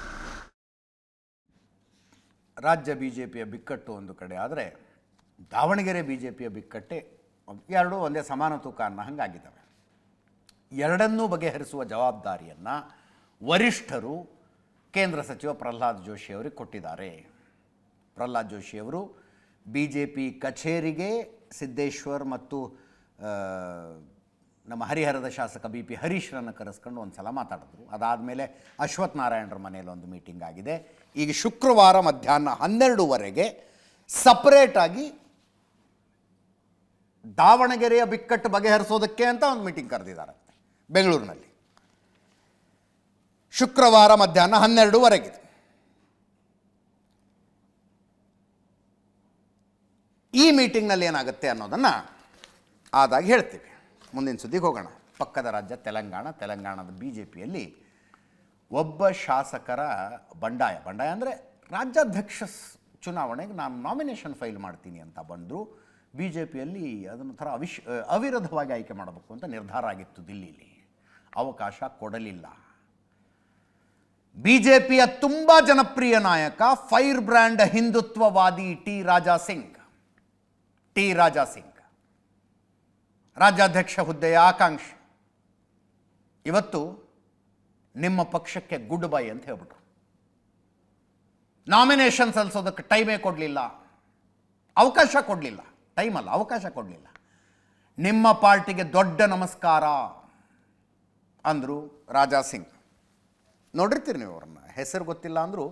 ರಾಜ್ಯ ಬಿ ಜೆ ಪಿಯ ಬಿಕ್ಕಟ್ಟು ಒಂದು ಕಡೆ ಆದರೆ, ದಾವಣಗೆರೆ ಬಿ ಜೆ ಪಿಯ ಬಿಕ್ಕಟ್ಟೆ ಎರಡೂ ಒಂದೇ ಸಮಾನ ತೂಕ ಅನ್ನೋ ಹಂಗಾಗಿದ್ದಾವೆ. ಎರಡನ್ನೂ ಬಗೆಹರಿಸುವ ಜವಾಬ್ದಾರಿಯನ್ನು ವರಿಷ್ಠರು ಕೇಂದ್ರ ಸಚಿವ ಪ್ರಹ್ಲಾದ್ ಜೋಶಿ ಅವರಿಗೆ ಕೊಟ್ಟಿದ್ದಾರೆ. ಪ್ರಹ್ಲಾದ್ ಜೋಶಿಯವರು ಬಿ ಜೆ ಪಿ ಕಚೇರಿಗೆ ಸಿದ್ದೇಶ್ವರ್ ಮತ್ತು ನಮ್ಮ ಹರಿಹರದ ಶಾಸಕ ಬಿ ಪಿ ಹರೀಶ್ರನ್ನು ಕರೆಸ್ಕೊಂಡು ಒಂದು ಸಲ ಮಾತಾಡಿದ್ರು. ಅದಾದಮೇಲೆ ಅಶ್ವಥ್ ನಾರಾಯಣರ ಮನೆಯಲ್ಲಿ ಒಂದು ಮೀಟಿಂಗ್ ಆಗಿದೆ. ಈಗ ಶುಕ್ರವಾರ ಮಧ್ಯಾಹ್ನ 12ವರೆಗೆ ಸಪ್ರೇಟಾಗಿ ದಾವಣಗೆರೆಯ ಬಿಕ್ಕಟ್ಟು ಬಗೆಹರಿಸೋದಕ್ಕೆ ಅಂತ ಒಂದು ಮೀಟಿಂಗ್ ಕರೆದಿದ್ದಾರೆ ಬೆಂಗಳೂರಿನಲ್ಲಿ. ಶುಕ್ರವಾರ ಮಧ್ಯಾಹ್ನ 12ವರೆಗಿದೆ. ಈ ಮೀಟಿಂಗ್ನಲ್ಲಿ ಏನಾಗುತ್ತೆ ಅನ್ನೋದನ್ನು ಆದಾಗ ಹೇಳ್ತೀವಿ. ಮುಂದಿನ ಸುದ್ದಿಗೆ ಹೋಗೋಣ. ಪಕ್ಕದ ರಾಜ್ಯ ತೆಲಂಗಾಣದ ಬಿ ಜೆ ಪಿಯಲ್ಲಿ ಒಬ್ಬ ಶಾಸಕರ ಬಂಡಾಯ ಅಂದರೆ ರಾಜ್ಯಾಧ್ಯಕ್ಷ ಚುನಾವಣೆಗೆ ನಾನು ನಾಮಿನೇಷನ್ ಫೈಲ್ ಮಾಡ್ತೀನಿ ಅಂತ ಬಂದರು. ಬಿ ಜೆ ಪಿಯಲ್ಲಿ ಅದನ್ನು ಥರ ಅವಿರೋಧವಾಗಿ ಆಯ್ಕೆ ಮಾಡಬೇಕು ಅಂತ ನಿರ್ಧಾರ ಆಗಿತ್ತು ದಿಲ್ಲಿಲಿ. ಅವಕಾಶ ಕೊಡಲಿಲ್ಲ. ಬಿ ಜೆ ಪಿಯ ತುಂಬ ಜನಪ್ರಿಯ ನಾಯಕ, ಫೈರ್ ಬ್ರ್ಯಾಂಡ್ ಹಿಂದುತ್ವವಾದಿ ಟಿ ರಾಜಾ ಸಿಂಗ್ ರಾಜ್ಯಾಧ್ಯಕ್ಷ ಹುದ್ದೆಯ ಆಕಾಂಕ್ಷಿ ಇವತ್ತು ನಿಮ್ಮ ಪಕ್ಷಕ್ಕೆ ಗುಡ್ ಬೈ ಅಂತ ಹೇಳ್ಬಿಟ್ರು. ನಾಮಿನೇಷನ್ ಸಲ್ಲಿಸೋದಕ್ಕೆ ಟೈಮೇ ಕೊಡಲಿಲ್ಲ, ಅವಕಾಶ ಕೊಡಲಿಲ್ಲ, ಟೈಮಲ್ಲ ಅವಕಾಶ ಕೊಡಲಿಲ್ಲ. ನಿಮ್ಮ ಪಾರ್ಟಿಗೆ ದೊಡ್ಡ ನಮಸ್ಕಾರ ಅಂದರು ರಾಜಾ ಸಿಂಗ್. ನೋಡಿರ್ತೀರಿ ನೀವು ಅವ್ರನ್ನ, ಹೆಸರು ಗೊತ್ತಿಲ್ಲ ಅಂದರೂ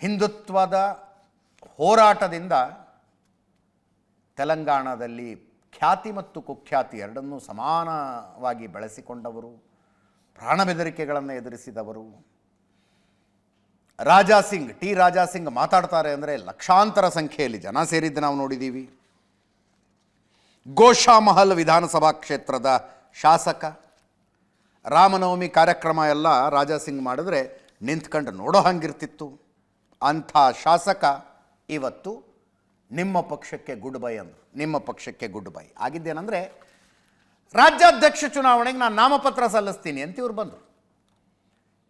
ಹಿಂದುತ್ವದ ಹೋರಾಟದಿಂದ ತೆಲಂಗಾಣದಲ್ಲಿ ಖ್ಯಾತಿ ಮತ್ತು ಕುಖ್ಯಾತಿ ಎರಡನ್ನೂ ಸಮಾನವಾಗಿ ಬೆಳೆಸಿಕೊಂಡವರು, ಪ್ರಾಣ ಬೆದರಿಕೆಗಳನ್ನು ಎದುರಿಸಿದವರು. ರಾಜಾ ಸಿಂಗ್, ಟಿ ರಾಜಾ ಸಿಂಗ್ ಮಾತಾಡ್ತಾರೆ ಅಂದರೆ ಲಕ್ಷಾಂತರ ಸಂಖ್ಯೆಯಲ್ಲಿ ಜನ ಸೇರಿದ್ದು ನಾವು ನೋಡಿದ್ದೀವಿ. ಗೋಶಾಮಹಲ್ ವಿಧಾನಸಭಾ ಕ್ಷೇತ್ರದ ಶಾಸಕ. ರಾಮನವಮಿ ಕಾರ್ಯಕ್ರಮ ಎಲ್ಲ ರಾಜಾ ಸಿಂಗ್ ಮಾಡಿದ್ರೆ ನಿಂತ್ಕೊಂಡು ನೋಡೋ ಹಂಗಿರ್ತಿತ್ತು. ಅಂಥ ಶಾಸಕ ಇವತ್ತು ನಿಮ್ಮ ಪಕ್ಷಕ್ಕೆ ಗುಡ್ ಬೈ ಅಂದರು. ನಿಮ್ಮ ಪಕ್ಷಕ್ಕೆ ಗುಡ್ ಬೈ ಆಗಿದ್ದೇನೆಂದರೆ, ರಾಜ್ಯಾಧ್ಯಕ್ಷ ಚುನಾವಣೆಗೆ ನಾನು ನಾಮಪತ್ರ ಸಲ್ಲಿಸ್ತೀನಿ ಅಂತ ಇವ್ರು ಬಂದರು.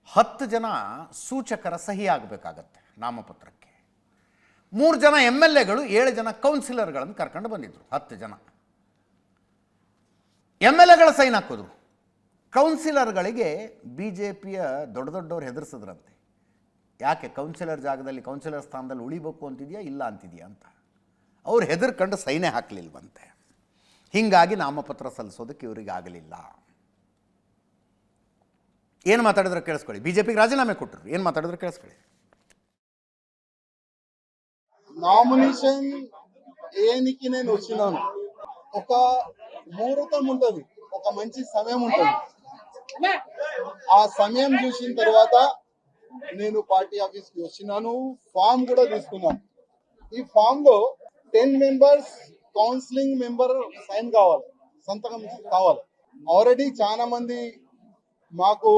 10 ಜನ ಸೂಚಕರ ಸಹಿ ಆಗಬೇಕಾಗತ್ತೆ ನಾಮಪತ್ರಕ್ಕೆ. 3 ಜನ MLAಗಳು, 7 ಜನ ಕೌನ್ಸಿಲರ್ಗಳನ್ನು ಕರ್ಕೊಂಡು ಬಂದಿದ್ದರು. 10 ಜನ MLAಗಳ ಸೈನ್ ಹಾಕಿದ್ರು. ಕೌನ್ಸಿಲರ್ಗಳಿಗೆ BJPಯ ದೊಡ್ಡವ್ರು ಹೆದರ್ಸಿದ್ರಂತೆ. ಯಾಕೆ ಕೌನ್ಸಿಲರ್ ಜಾಗದಲ್ಲಿ, ಕೌನ್ಸಿಲರ್ ಸ್ಥಾನದಲ್ಲಿ ಉಳಿಬೇಕು ಅಂತಿದೆಯಾ ಇಲ್ಲ ಅಂತಿದೆಯಾ ಅಂತ. ಅವ್ರು ಹೆದರ್ಕೊಂಡು ಸೈನೇ ಹಾಕಲಿಲ್ವಂತೆ. ಹೀಗಾಗಿ ನಾಮಪತ್ರ ಸಲ್ಲಿಸೋದಕ್ಕೆ ಇವರಿಗೆ ಆಗಲಿಲ್ಲ. ಏನು ಮಾತಾಡಿದ್ರೆ ಕೇಳಿಸ್ಕೊಳ್ಳಿ. BJPಗೆ ರಾಜೀನಾಮೆ కొట్టరు. ಏನು మాట్లాడిದ್ರೆ ಕೇಳಿಸ್ಕೊಳ್ಳಿ. నామినేషన్ ఏనికి నేను వచ్చినాను, ఒక ముహూర్తం ఉంటుంది, ఒక మంచి సమయం ఉంటుంది. ఆ సమయం చూసిన తర్వాత నేను పార్టీ ఆఫీస్కి వచ్చినాను, ఫామ్ కూడా తీసుకున్నాను. ఈ ఫామ్ లో 10 మెంబర్స్ కౌన్సిలింగ్ మెంబర్ సైన్ కావాలి, సంతకం కావాలి. ఆల్రెడీ చాలా మంది మాకు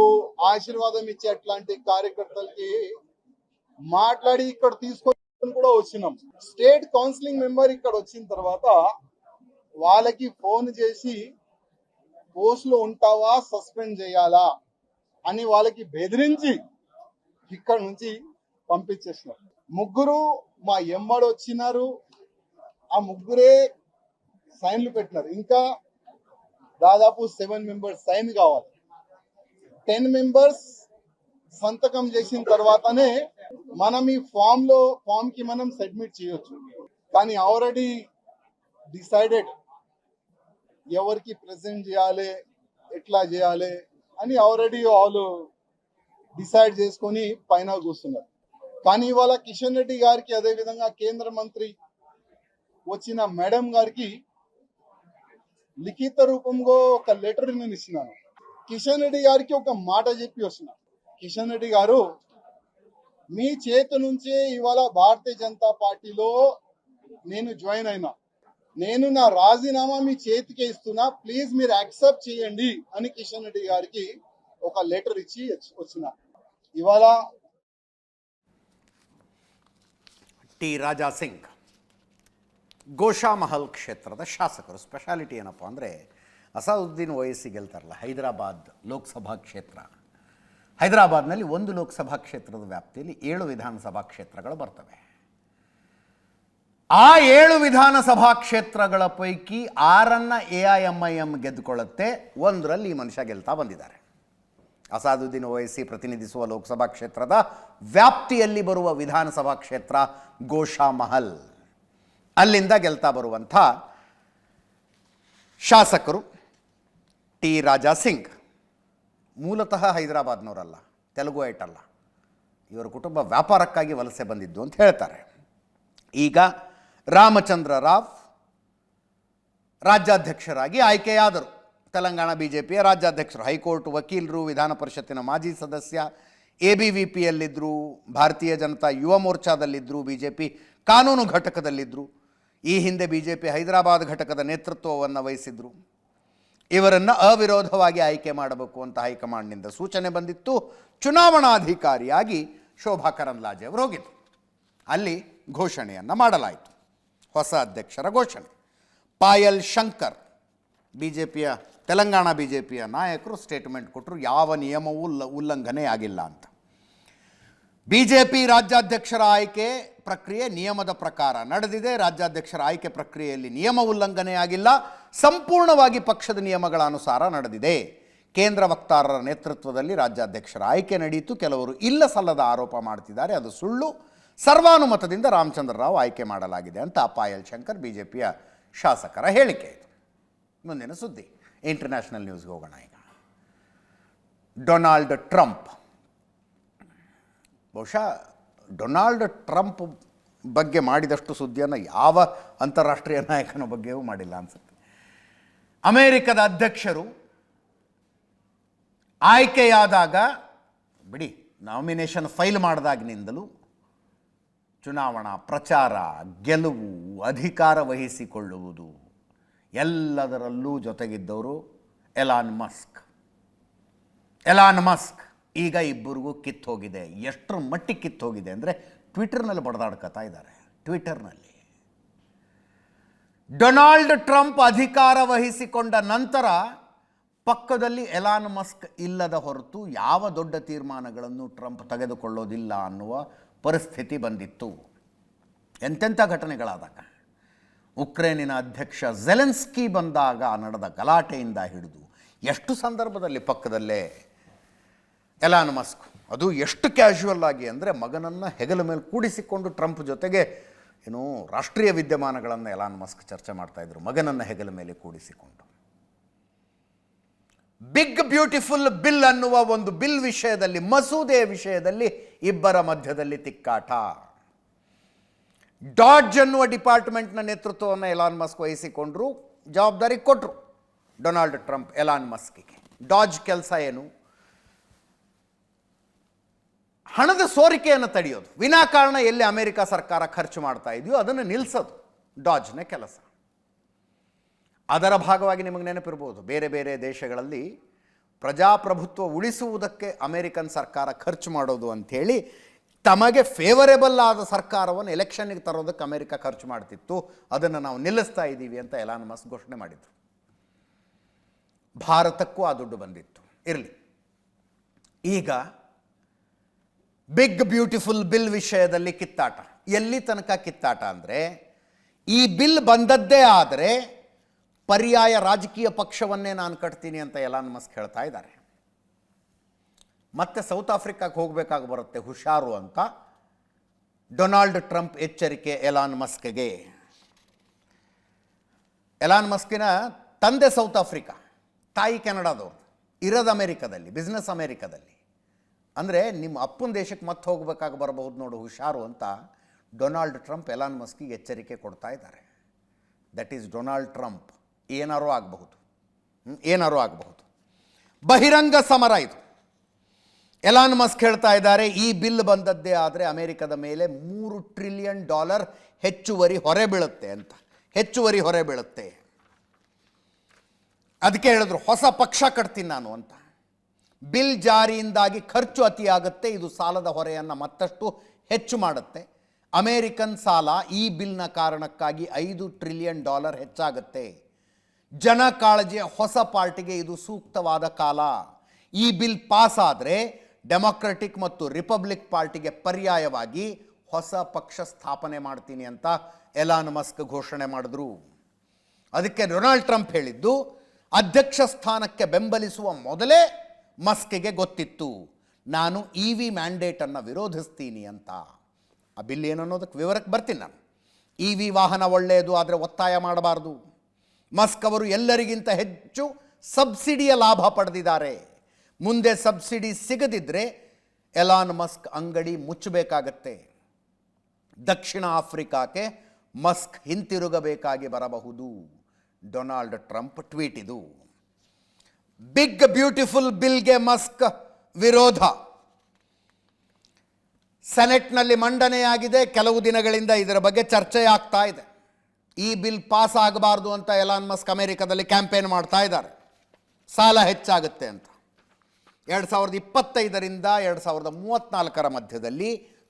ఆశీర్వాదం ఇచ్చే అట్లాంటి కార్యకర్తలకి మాట్లాడి ఇక్కడ తీసుకొని కూడా వచ్చినాం. స్టేట్ కౌన్సిలింగ్ మెంబర్ ఇక్కడ వచ్చిన తర్వాత వాళ్ళకి ఫోన్ చేసి పోస్ట్ లో ఉంటావా, సస్పెండ్ చేయాలా అని వాళ్ళకి బెదిరించి ఇక్కడ నుంచి పంపించేసినారు. 3 మా ఎమ్మడు వచ్చినారు, ఆ 3 సైన్లు పెట్టినారు. ఇంకా దాదాపు 7 మెంబర్స్ సైన్ కావాలి. 10 మెంబర్స్ సంతకం చేసిన తర్వాతనే మనం ఈ ఫామ్ కి మనం సబ్మిట్ చేయొచ్చు. కానీ ఆల్రెడీ డిసైడెడ్ ఎవరికి ప్రెజెంట్ చేయాలి, ఎట్లా చేయాలి అని ఆల్రెడీ వాళ్ళు డిసైడ్ చేసుకొని పైన కూర్చున్నారు. కానీ ఇవాళ కిషన్ రెడ్డి గారికి, అదే విధంగా కేంద్ర మంత్రి వచ్చిన మేడం గారికి లిఖిత రూపంలో ఒక లెటర్ నేను ఇచ్చినాను. కిషన్ రెడ్డి గారికి ఒక మాట చెప్పి వచ్చిన, కిషన్ రెడ్డి గారు మీ చేతి నుంచే ఇవాళ భారతీయ జనతా పార్టీలో నేను జాయిన్ అయినా, నేను నా రాజీనామా మీ చేతికే ఇస్తున్నా, ప్లీజ్ మీరు యాక్సెప్ట్ చేయండి అని కిషన్ రెడ్డి గారికి ఒక లెటర్ ఇచ్చి వచ్చిన. ఇవాళ ಟಿ ರಾಜಾ ಸಿಂಗ್ ಗೋಶಾಮಹಲ್ ಕ್ಷೇತ್ರದ ಶಾಸಕರು. ಸ್ಪೆಷಾಲಿಟಿ ಏನಪ್ಪ ಅಂದರೆ, ಅಸಾದುದ್ದೀನ್ ಓವೈಸಿ ಗೆಲ್ತಾರಲ್ಲ ಹೈದರಾಬಾದ್ ಲೋಕಸಭಾ ಕ್ಷೇತ್ರ. ಹೈದರಾಬಾದ್ನಲ್ಲಿ 1 ಲೋಕಸಭಾ ಕ್ಷೇತ್ರದ ವ್ಯಾಪ್ತಿಯಲ್ಲಿ 7 ವಿಧಾನಸಭಾ ಕ್ಷೇತ್ರಗಳು ಬರ್ತವೆ. ಆ 7 ವಿಧಾನಸಭಾ ಕ್ಷೇತ್ರಗಳ ಪೈಕಿ 6 AIMIM ಗೆದ್ದುಕೊಳ್ಳುತ್ತೆ. 1ರಲ್ಲಿ ಈ ಮನುಷ್ಯ ಗೆಲ್ತಾ ಬಂದಿದ್ದಾರೆ. ಅಸಾದುದ್ದೀನ್ ಓವೈಸಿ ಪ್ರತಿನಿಧಿಸುವ ಲೋಕಸಭಾ ಕ್ಷೇತ್ರದ ವ್ಯಾಪ್ತಿಯಲ್ಲಿ ಬರುವ ವಿಧಾನಸಭಾ ಕ್ಷೇತ್ರ ಗೋಶಾಮಹಲ್. ಅಲ್ಲಿಂದ ಗೆಲ್ತಾ ಬರುವಂಥ ಶಾಸಕರು ಟಿ ರಾಜಾ ಸಿಂಗ್. ಮೂಲತಃ ಹೈದರಾಬಾದ್ನವರಲ್ಲ, ತೆಲುಗು ಐಟಲ್ಲ. ಇವರ ಕುಟುಂಬ ವ್ಯಾಪಾರಕ್ಕಾಗಿ ವಲಸೆ ಬಂದಿದ್ದು ಅಂತ ಹೇಳ್ತಾರೆ. ಈಗ ರಾಮಚಂದ್ರ ರಾವ್ ರಾಜ್ಯಾಧ್ಯಕ್ಷರಾಗಿ ಆಯ್ಕೆಯಾದರು. ತೆಲಂಗಾಣ BJPಯ ರಾಜ್ಯಾಧ್ಯಕ್ಷರು. ಹೈಕೋರ್ಟ್ ವಕೀಲರು, ವಿಧಾನ ಪರಿಷತ್ತಿನ ಮಾಜಿ ಸದಸ್ಯ, ABVPಯಲ್ಲಿದ್ದರು, ಭಾರತೀಯ ಜನತಾ ಯುವ ಮೋರ್ಚಾದಲ್ಲಿದ್ದರು, BJP ಕಾನೂನು ಘಟಕದಲ್ಲಿದ್ದರು. ಈ ಹಿಂದೆ BJP ಹೈದರಾಬಾದ್ ಘಟಕದ ನೇತೃತ್ವವನ್ನು ವಹಿಸಿದ್ರು. ಇವರನ್ನು ಅವಿರೋಧವಾಗಿ ಆಯ್ಕೆ ಮಾಡಬೇಕು ಅಂತ ಹೈಕಮಾಂಡ್ನಿಂದ ಸೂಚನೆ ಬಂದಿತ್ತು. ಚುನಾವಣಾಧಿಕಾರಿಯಾಗಿ ಶೋಭಾ ಕರಂದ್ಲಾಜೆ ಅವರು ಹೋಗಿದ್ದರು. ಅಲ್ಲಿ ಘೋಷಣೆಯನ್ನು ಮಾಡಲಾಯಿತು, ಹೊಸ ಅಧ್ಯಕ್ಷರ ಘೋಷಣೆ. ಪಾಯಲ್ ಶಂಕರ್ BJPಯ ತೆಲಂಗಾಣ BJPಯ ನಾಯಕರು ಸ್ಟೇಟ್ಮೆಂಟ್ ಕೊಟ್ಟರು, ಯಾವ ನಿಯಮವೂ ಉಲ್ಲಂಘನೆ ಆಗಿಲ್ಲ ಅಂತ. BJP ರಾಜ್ಯಾಧ್ಯಕ್ಷರ ಆಯ್ಕೆ ಪ್ರಕ್ರಿಯೆ ನಿಯಮದ ಪ್ರಕಾರ ನಡೆದಿದೆ. ರಾಜ್ಯಾಧ್ಯಕ್ಷರ ಆಯ್ಕೆ ಪ್ರಕ್ರಿಯೆಯಲ್ಲಿ ನಿಯಮ ಉಲ್ಲಂಘನೆ ಆಗಿಲ್ಲ, ಸಂಪೂರ್ಣವಾಗಿ ಪಕ್ಷದ ನಿಯಮಗಳ ಅನುಸಾರ ನಡೆದಿದೆ. ಕೇಂದ್ರ ವಕ್ತಾರರ ನೇತೃತ್ವದಲ್ಲಿ ರಾಜ್ಯಾಧ್ಯಕ್ಷರ ಆಯ್ಕೆ ನಡೆಯಿತು. ಕೆಲವರು ಇಲ್ಲ ಸಲ್ಲದ ಆರೋಪ ಮಾಡ್ತಿದ್ದಾರೆ, ಅದು ಸುಳ್ಳು. ಸರ್ವಾನುಮತದಿಂದ ರಾಮಚಂದ್ರ ರಾವ್ ಆಯ್ಕೆ ಮಾಡಲಾಗಿದೆ ಅಂತ ಪಾಯಲ್ ಶಂಕರ್ ಬಿಜೆಪಿಯ ಶಾಸಕರ ಹೇಳಿಕೆ ಇದು. ಮುಂದಿನ ಸುದ್ದಿ ಇಂಟರ್ನ್ಯಾಷನಲ್ ನ್ಯೂಸ್ಗೆ ಹೋಗೋಣ. ಈಗ ಡೊನಾಲ್ಡ್ ಟ್ರಂಪ್, ಬಹುಶಃ ಡೊನಾಲ್ಡ್ ಟ್ರಂಪ್ ಬಗ್ಗೆ ಮಾಡಿದಷ್ಟು ಸುದ್ದಿಯನ್ನು ಯಾವ ಅಂತಾರಾಷ್ಟ್ರೀಯ ನಾಯಕನ ಬಗ್ಗೆಯೂ ಮಾಡಿಲ್ಲ ಅನಿಸುತ್ತೆ. ಅಮೇರಿಕದ ಅಧ್ಯಕ್ಷರು ಆಯ್ಕೆಯಾದಾಗ ಬಿಡಿ, ನಾಮಿನೇಷನ್ ಫೈಲ್ ಮಾಡಿದಾಗಿನಿಂದಲೂ ಚುನಾವಣಾ ಪ್ರಚಾರ, ಗೆಲುವು, ಅಧಿಕಾರ ವಹಿಸಿಕೊಳ್ಳುವುದು ಎಲ್ಲದರಲ್ಲೂ ಜೊತೆಗಿದ್ದವರು ಎಲಾನ್ ಮಸ್ಕ್. ಈಗ ಇಬ್ಬರಿಗೂ ಕಿತ್ತೋಗಿದೆ. ಎಷ್ಟರ ಮಟ್ಟಿಗೆ ಕಿತ್ತೋಗಿದೆ ಅಂದರೆ ಟ್ವಿಟರ್ನಲ್ಲಿ ಬಡದಾಡ್ಕೊತಾ ಇದ್ದಾರೆ. ಟ್ವಿಟರ್ನಲ್ಲಿ ಡೊನಾಲ್ಡ್ ಟ್ರಂಪ್ ಅಧಿಕಾರ ವಹಿಸಿಕೊಂಡ ನಂತರ ಪಕ್ಕದಲ್ಲಿ ಎಲಾನ್ ಮಸ್ಕ್ ಇಲ್ಲದ ಹೊರತು ಯಾವ ದೊಡ್ಡ ತೀರ್ಮಾನಗಳನ್ನು ಟ್ರಂಪ್ ತೆಗೆದುಕೊಳ್ಳೋದಿಲ್ಲ ಅನ್ನುವ ಪರಿಸ್ಥಿತಿ ಬಂದಿತ್ತು. ಎಂತೆಂಥ ಘಟನೆಗಳಾದಾಗ, ಉಕ್ರೇನಿನ ಅಧ್ಯಕ್ಷ ಝೆಲೆನ್ಸ್ಕಿ ಬಂದಾಗ ನಡೆದ ಗಲಾಟೆಯಿಂದ ಹಿಡಿದು ಎಷ್ಟು ಸಂದರ್ಭದಲ್ಲಿ ಪಕ್ಕದಲ್ಲೇ ಎಲಾನ್ ಮಸ್ಕ್, ಅದು ಎಷ್ಟು ಕ್ಯಾಶುವಲ್ ಆಗಿ ಅಂದರೆ ಮಗನನ್ನು ಹೆಗಲ ಮೇಲೆ ಕೂಡಿಸಿಕೊಂಡು ಟ್ರಂಪ್ ಜೊತೆಗೆ ಏನು ರಾಷ್ಟ್ರೀಯ ವಿದ್ಯಮಾನಗಳನ್ನು ಎಲಾನ್ ಮಸ್ಕ್ ಚರ್ಚೆ ಮಾಡ್ತಾಯಿದ್ರು, ಮಗನನ್ನು ಹೆಗಲ ಮೇಲೆ ಕೂಡಿಸಿಕೊಂಡು. ಬಿಗ್ ಬ್ಯೂಟಿಫುಲ್ ಬಿಲ್ ಅನ್ನುವ ಒಂದು ಬಿಲ್ ವಿಷಯದಲ್ಲಿ, ಮಸೂದೆಯ ವಿಷಯದಲ್ಲಿ ಇಬ್ಬರ ಮಧ್ಯದಲ್ಲಿ ತಿಕ್ಕಾಟ. ಡಾಡ್ಜ್ ಅನ್ನುವ ಡಿಪಾರ್ಟ್ಮೆಂಟ್ನ ನೇತೃತ್ವವನ್ನು ಎಲಾನ್ ಮಸ್ಕ್ ವಹಿಸಿಕೊಂಡ್ರು, ಜವಾಬ್ದಾರಿ ಕೊಟ್ಟರು ಡೊನಾಲ್ಡ್ ಟ್ರಂಪ್ ಎಲಾನ್ ಮಸ್ಕಿಗೆ. ಡಾಡ್ಜ್ ಕೆಲಸ ಏನು? ಹಣದ ಸೋರಿಕೆಯನ್ನು ತಡೆಯೋದು, ವಿನಾಕಾರಣ ಎಲ್ಲಿ ಅಮೆರಿಕ ಸರ್ಕಾರ ಖರ್ಚು ಮಾಡ್ತಾ ಇದೆಯೋ ಅದನ್ನು ನಿಲ್ಲಿಸೋದು ಡಾಡ್ಜ್ನ ಕೆಲಸ. ಅದರ ಭಾಗವಾಗಿ ನಿಮಗೆ ನೆನಪಿರ್ಬೋದು, ಬೇರೆ ಬೇರೆ ದೇಶಗಳಲ್ಲಿ ಪ್ರಜಾಪ್ರಭುತ್ವ ಉಳಿಸುವುದಕ್ಕೆ ಅಮೇರಿಕನ್ ಸರ್ಕಾರ ಖರ್ಚು ಮಾಡೋದು ಅಂಥೇಳಿ ತಮಗೆ ಫೇವರೇಬಲ್ ಆದ ಸರ್ಕಾರವನ್ನು ಎಲೆಕ್ಷನ್ಗೆ ತರೋದಕ್ಕೆ ಅಮೆರಿಕ ಖರ್ಚು ಮಾಡ್ತಿತ್ತು. ಅದನ್ನು ನಾವು ನಿಲ್ಲಿಸ್ತಾ ಇದ್ದೀವಿ ಅಂತ ಎಲಾನ್ ಮಸ್ಕ್ ಘೋಷಣೆ ಮಾಡಿದರು. ಭಾರತಕ್ಕೂ ಆ ದುಡ್ಡು ಬಂದಿತ್ತು. ಇರಲಿ, ಈಗ ಬಿಗ್ ಬ್ಯೂಟಿಫುಲ್ ಬಿಲ್ ವಿಷಯದಲ್ಲಿ ಕಿತ್ತಾಟ. ಎಲ್ಲಿ ತನಕ ಕಿತ್ತಾಟ ಅಂದರೆ, ಈ ಬಿಲ್ ಬಂದದ್ದೇ ಆದರೆ ಪರ್ಯಾಯ ರಾಜಕೀಯ ಪಕ್ಷವನ್ನೇ ನಾನು ಕಟ್ತೀನಿ ಅಂತ ಎಲಾನ್ ಮಸ್ಕ್ ಹೇಳ್ತಾ ಇದ್ದಾರೆ. ಮತ್ತೆ ಸೌತ್ ಆಫ್ರಿಕಾಕ್ಕೆ ಹೋಗಬೇಕಾಗಿ ಬರುತ್ತೆ, ಹುಷಾರು ಅಂತ ಡೊನಾಲ್ಡ್ ಟ್ರಂಪ್ ಎಚ್ಚರಿಕೆ ಎಲಾನ್ ಮಸ್ಕ್ಗೆ. ಎಲಾನ್ ಮಸ್ಕಿನ ತಂದೆ ಸೌತ್ ಆಫ್ರಿಕಾ, ತಾಯಿ ಕೆನಡಾದವರು, ಇರೋದು ಅಮೇರಿಕದಲ್ಲಿ, ಬಿಸ್ನೆಸ್ ಅಮೇರಿಕದಲ್ಲಿ. ಅಂದರೆ ನಿಮ್ಮ ಅಪ್ಪನ ದೇಶಕ್ಕೆ ಮತ್ತೆ ಹೋಗಬೇಕಾಗಿ ಬರಬಹುದು ನೋಡು, ಹುಷಾರು ಅಂತ ಡೊನಾಲ್ಡ್ ಟ್ರಂಪ್ ಎಲಾನ್ ಮಸ್ಕಿಗೆ ಎಚ್ಚರಿಕೆ ಕೊಡ್ತಾ ಇದ್ದಾರೆ. That is Donald Trump. ಏನಾರೂ ಆಗಬಹುದು. ಬಹಿರಂಗ ಸಮರ ಇದು. ಎಲಾನ್ ಮಸ್ಕ್ ಹೇಳ್ತಾ ಇದ್ದಾರೆ, ಈ ಬಿಲ್ ಬಂದದ್ದೇ ಆದರೆ ಅಮೆರಿಕದ ಮೇಲೆ $3 ಟ್ರಿಲಿಯನ್ ಹೆಚ್ಚುವರಿ ಹೊರೆ ಬೀಳುತ್ತೆ ಅಂತ. ಹೆಚ್ಚುವರಿ ಹೊರೆ ಬೀಳುತ್ತೆ. ಅದಕ್ಕೆ ಹೇಳಿದ್ರು ಹೊಸ ಪಕ್ಷ ಕಟ್ತೀನಿ ನಾನು ಅಂತ. ಬಿಲ್ ಜಾರಿಯಿಂದಾಗಿ ಖರ್ಚು ಅತಿಯಾಗುತ್ತೆ, ಇದು ಸಾಲದ ಹೊರೆಯನ್ನು ಮತ್ತಷ್ಟು ಹೆಚ್ಚು ಮಾಡುತ್ತೆ. ಅಮೇರಿಕನ್ ಸಾಲ ಈ ಬಿಲ್ನ ಕಾರಣಕ್ಕಾಗಿ $5 ಟ್ರಿಲಿಯನ್ ಹೆಚ್ಚಾಗುತ್ತೆ. ಜನ ಕಾಳಜಿಯ ಹೊಸ ಪಾರ್ಟಿಗೆ ಇದು ಸೂಕ್ತವಾದ ಕಾಲ. ಈ ಬಿಲ್ ಪಾಸ್ ಆದರೆ ಡೆಮಾಕ್ರೆಟಿಕ್ ಮತ್ತು ರಿಪಬ್ಲಿಕ್ ಪಾರ್ಟಿಗೆ ಪರ್ಯಾಯವಾಗಿ ಹೊಸ ಪಕ್ಷ ಸ್ಥಾಪನೆ ಮಾಡ್ತೀನಿ ಅಂತ ಎಲಾನ್ ಮಸ್ಕ್ ಘೋಷಣೆ ಮಾಡಿದ್ರು. ಅದಕ್ಕೆ ಡೊನಾಲ್ಡ್ ಟ್ರಂಪ್ ಹೇಳಿದ್ದು, ಅಧ್ಯಕ್ಷ ಸ್ಥಾನಕ್ಕೆ ಬೆಂಬಲಿಸುವ ಮೊದಲೇ ಮಸ್ಕ್ಗೆ ಗೊತ್ತಿತ್ತು ನಾನು EV ಮ್ಯಾಂಡೇಟನ್ನು ವಿರೋಧಿಸ್ತೀನಿ ಅಂತ. ಆ ಬಿಲ್ ಏನನ್ನೋದಕ್ಕೆ ವಿವರಕ್ಕೆ ಬರ್ತೀನಿ ನಾನು. EV ವಾಹನ ಒಳ್ಳೆಯದು, ಆದರೆ ಒತ್ತಾಯ ಮಾಡಬಾರ್ದು. ಮಸ್ಕ್ ಅವರು ಎಲ್ಲರಿಗಿಂತ ಹೆಚ್ಚು ಸಬ್ಸಿಡಿಯ ಲಾಭ ಪಡೆದಿದ್ದಾರೆ. ಮುಂದೆ ಸಬ್ಸಿಡಿ ಸಿಗದಿದ್ದರೆ ಎಲಾನ್ ಮಸ್ಕ್ ಅಂಗಡಿ ಮುಚ್ಚಬೇಕಾಗತ್ತೆ. ದಕ್ಷಿಣ ಆಫ್ರಿಕಾಕ್ಕೆ ಮಸ್ಕ್ ಹಿಂತಿರುಗಬೇಕಾಗಿ ಬರಬಹುದು. ಡೊನಾಲ್ಡ್ ಟ್ರಂಪ್ ಟ್ವೀಟ್ ಇದು. ಬಿಗ್ ಬ್ಯೂಟಿಫುಲ್ ಬಿಲ್ಗೆ ಮಸ್ಕ್ ವಿರೋಧ. ಸೆನೆಟ್ನಲ್ಲಿ ಮಂಡನೆಯಾಗಿದೆ. ಕೆಲವು ದಿನಗಳಿಂದ ಇದರ ಬಗ್ಗೆ ಚರ್ಚೆ ಆಗ್ತಾ ಇದೆ. ಈ ಬಿಲ್ ಪಾಸ್ ಆಗಬಾರ್ದು ಅಂತ ಎಲಾನ್ ಮಸ್ಕ್ ಅಮೆರಿಕದಲ್ಲಿ ಕ್ಯಾಂಪೇನ್ ಮಾಡ್ತಾ ಇದ್ದಾರೆ. ಸಾಲ ಹೆಚ್ಚಾಗುತ್ತೆ ಅಂತ. 2025ರಿಂದ 2034 ಮಧ್ಯದಲ್ಲಿ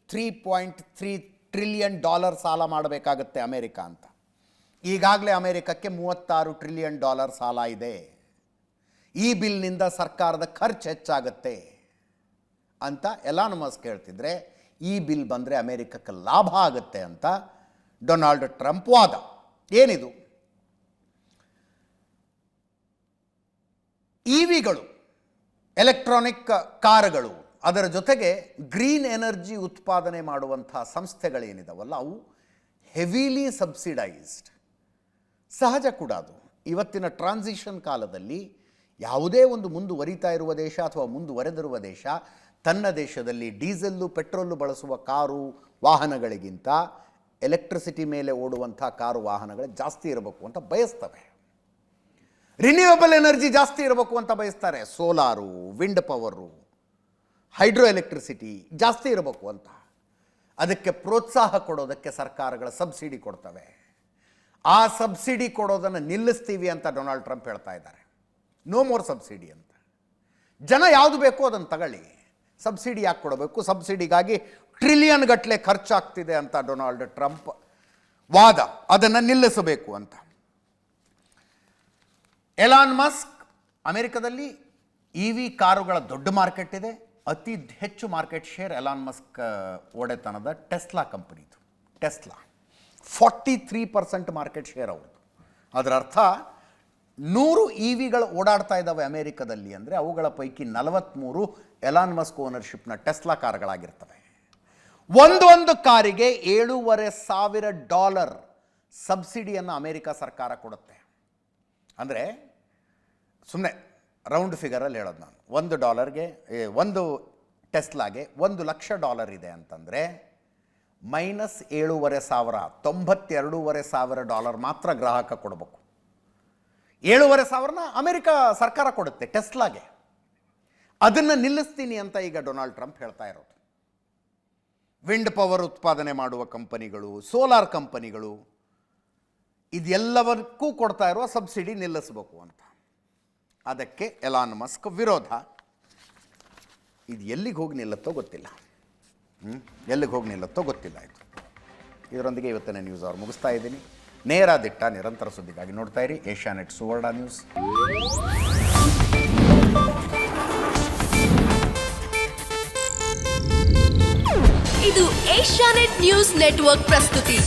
$3.3 ಟ್ರಿಲಿಯನ್ ಸಾಲ ಮಾಡಬೇಕಾಗತ್ತೆ ಅಮೆರಿಕ ಅಂತ. ಈಗಾಗಲೇ ಅಮೆರಿಕಕ್ಕೆ $36 ಟ್ರಿಲಿಯನ್ ಸಾಲ ಇದೆ. ಈ ಬಿಲ್ನಿಂದ ಸರ್ಕಾರದ ಖರ್ಚು ಹೆಚ್ಚಾಗುತ್ತೆ ಅಂತ ಎಲಾನ್ ಮಸ್ಕ್ ಹೇಳ್ತಿದ್ರೆ, ಈ ಬಿಲ್ ಬಂದರೆ ಅಮೆರಿಕಕ್ಕೆ ಲಾಭ ಆಗುತ್ತೆ ಅಂತ ಡೊನಾಲ್ಡ್ ಟ್ರಂಪ್ ವಾದ. ಏನಿದು? EVಗಳು ಎಲೆಕ್ಟ್ರಾನಿಕ್ ಕಾರುಗಳು, ಅದರ ಜೊತೆಗೆ ಗ್ರೀನ್ ಎನರ್ಜಿ ಉತ್ಪಾದನೆ ಮಾಡುವಂಥ ಸಂಸ್ಥೆಗಳೇನಿದಾವಲ್ಲ ಅವು ಹೆವಿಲಿ ಸಬ್ಸಿಡೈಸ್ಡ್. ಸಹಜ ಕೂಡ ಅದು. ಇವತ್ತಿನ ಟ್ರಾನ್ಸಿಷನ್ ಕಾಲದಲ್ಲಿ ಯಾವುದೇ ಒಂದು ಮುಂದುವರಿತಾ ಇರುವ ದೇಶ ಅಥವಾ ಮುಂದುವರೆದಿರುವ ದೇಶ ತನ್ನ ದೇಶದಲ್ಲಿ ಡೀಸೆಲ್ಲು ಪೆಟ್ರೋಲು ಬಳಸುವ ಕಾರು ವಾಹನಗಳಿಗಿಂತ ಎಲೆಕ್ಟ್ರಿಸಿಟಿ ಮೇಲೆ ಓಡುವಂಥ ಕಾರು ವಾಹನಗಳು ಜಾಸ್ತಿ ಇರಬೇಕು ಅಂತ ಬಯಸ್ತವೆ. ರಿನ್ಯೂಯಬಲ್ ಎನರ್ಜಿ ಜಾಸ್ತಿ ಇರಬೇಕು ಅಂತ ಬಯಸ್ತಾರೆ. Solar, wind power, hydro electricity ಜಾಸ್ತಿ ಇರಬೇಕು ಅಂತ. ಅದಕ್ಕೆ ಪ್ರೋತ್ಸಾಹ ಕೊಡೋದಕ್ಕೆ ಸರ್ಕಾರಗಳ ಸಬ್ಸಿಡಿ ಕೊಡ್ತವೆ. ಆ ಸಬ್ಸಿಡಿ ಕೊಡೋದನ್ನು ನಿಲ್ಲಿಸ್ತೀವಿ ಅಂತ ಡೊನಾಲ್ಡ್ ಟ್ರಂಪ್ ಹೇಳ್ತಾ ಇದ್ದಾರೆ. ನೋ ಮೋರ್ ಸಬ್ಸಿಡಿ ಅಂತ. ಜನ ಯಾವುದು ಬೇಕೋ ಅದನ್ನು ತಗೊಳ್ಳಿ, ಸಬ್ಸಿಡಿ ಯಾಕೆ ಕೊಡಬೇಕು? ಸಬ್ಸಿಡಿಗಾಗಿ ಟ್ರಿಲಿಯನ್ ಗಟ್ಟಲೆ ಖರ್ಚಾಗ್ತಿದೆ ಅಂತ ಡೊನಾಲ್ಡ್ ಟ್ರಂಪ್ ವಾದ. ಅದನ್ನು ನಿಲ್ಲಿಸಬೇಕು ಅಂತ. ಎಲಾನ್ ಮಸ್ಕ್, ಅಮೆರಿಕದಲ್ಲಿ EV ಕಾರುಗಳ ದೊಡ್ಡ ಮಾರ್ಕೆಟ್ ಇದೆ. ಅತಿ ಹೆಚ್ಚು ಮಾರ್ಕೆಟ್ ಶೇರ್ ಎಲಾನ್ ಮಸ್ಕ್ ಒಡೆತನದ ಟೆಸ್ಲಾ ಕಂಪನಿದು. ಟೆಸ್ಲಾ 43% ಮಾರ್ಕೆಟ್ ಶೇರ್ ಅವ್ರದ್ದು. ಅದರ ಅರ್ಥ 100 EVಗಳು ಓಡಾಡ್ತಾ ಇದ್ದಾವೆ ಅಮೆರಿಕದಲ್ಲಿ ಅಂದರೆ ಅವುಗಳ ಪೈಕಿ 43 ಎಲಾನ್ ಮಸ್ಕ್ ಓನರ್ಶಿಪ್ನ ಟೆಸ್ಲಾ ಕಾರುಗಳಾಗಿರ್ತವೆ. ಒಂದೊಂದು ಕಾರಿಗೆ $7,500 ಸಬ್ಸಿಡಿಯನ್ನು ಅಮೆರಿಕ ಸರ್ಕಾರ ಕೊಡುತ್ತೆ. ಅಂದರೆ ಸುಮ್ಮನೆ ರೌಂಡ್ ಫಿಗರಲ್ಲಿ ಹೇಳೋದು ನಾನು, $1ಗೆ ಒಂದು ಟೆಸ್ಲಾಗೆ $1,00,000 ಇದೆ ಅಂತಂದರೆ -7,500 $92,500 ಮಾತ್ರ ಗ್ರಾಹಕ ಕೊಡಬೇಕು. 7,500 ಅಮೆರಿಕ ಸರ್ಕಾರ ಕೊಡುತ್ತೆ ಟೆಸ್ಲಾಗೆ. ಅದನ್ನು ನಿಲ್ಲಿಸ್ತೀನಿ ಅಂತ ಈಗ ಡೊನಾಲ್ಡ್ ಟ್ರಂಪ್ ಹೇಳ್ತಾ ಇರೋದು. ವಿಂಡ್ ಪವರ್ ಉತ್ಪಾದನೆ ಮಾಡುವ ಕಂಪನಿಗಳು, ಸೋಲಾರ್ ಕಂಪನಿಗಳು, ಇದೆಲ್ಲವಕ್ಕೂ ಕೊಡ್ತಾ ಇರುವ ಸಬ್ಸಿಡಿ ನಿಲ್ಲಿಸಬೇಕು ಅಂತ. ಅದಕ್ಕೆ ಎಲಾನ್ ಮಸ್ಕ್ ವಿರೋಧ. ಇದು ಎಲ್ಲಿಗೆ ಹೋಗಿ ನಿಲ್ಲುತ್ತೋ ಗೊತ್ತಿಲ್ಲ. ಎಲ್ಲಿಗೆ ಹೋಗಿ ನಿಲ್ಲುತ್ತೋ ಗೊತ್ತಿಲ್ಲ. ಆಯಿತು, ಇದರೊಂದಿಗೆ ಇವತ್ತಿನ ನ್ಯೂಸ್ ಅವರ್ ಮುಗಿಸ್ತಾ ಇದ್ದೀನಿ. ನೇರ ದಿಟ್ಟ ನಿರಂತರ ಸುದ್ದಿಗಾಗಿ ನೋಡ್ತಾ ಇರಿ ಏಷ್ಯಾನೆಟ್ ಸುವರ್ಣ ನ್ಯೂಸ್. ಇದು ಏಷ್ಯಾನೆಟ್ ನ್ಯೂಸ್ ನೆಟ್ವರ್ಕ್ ಪ್ರಸ್ತುತಿ.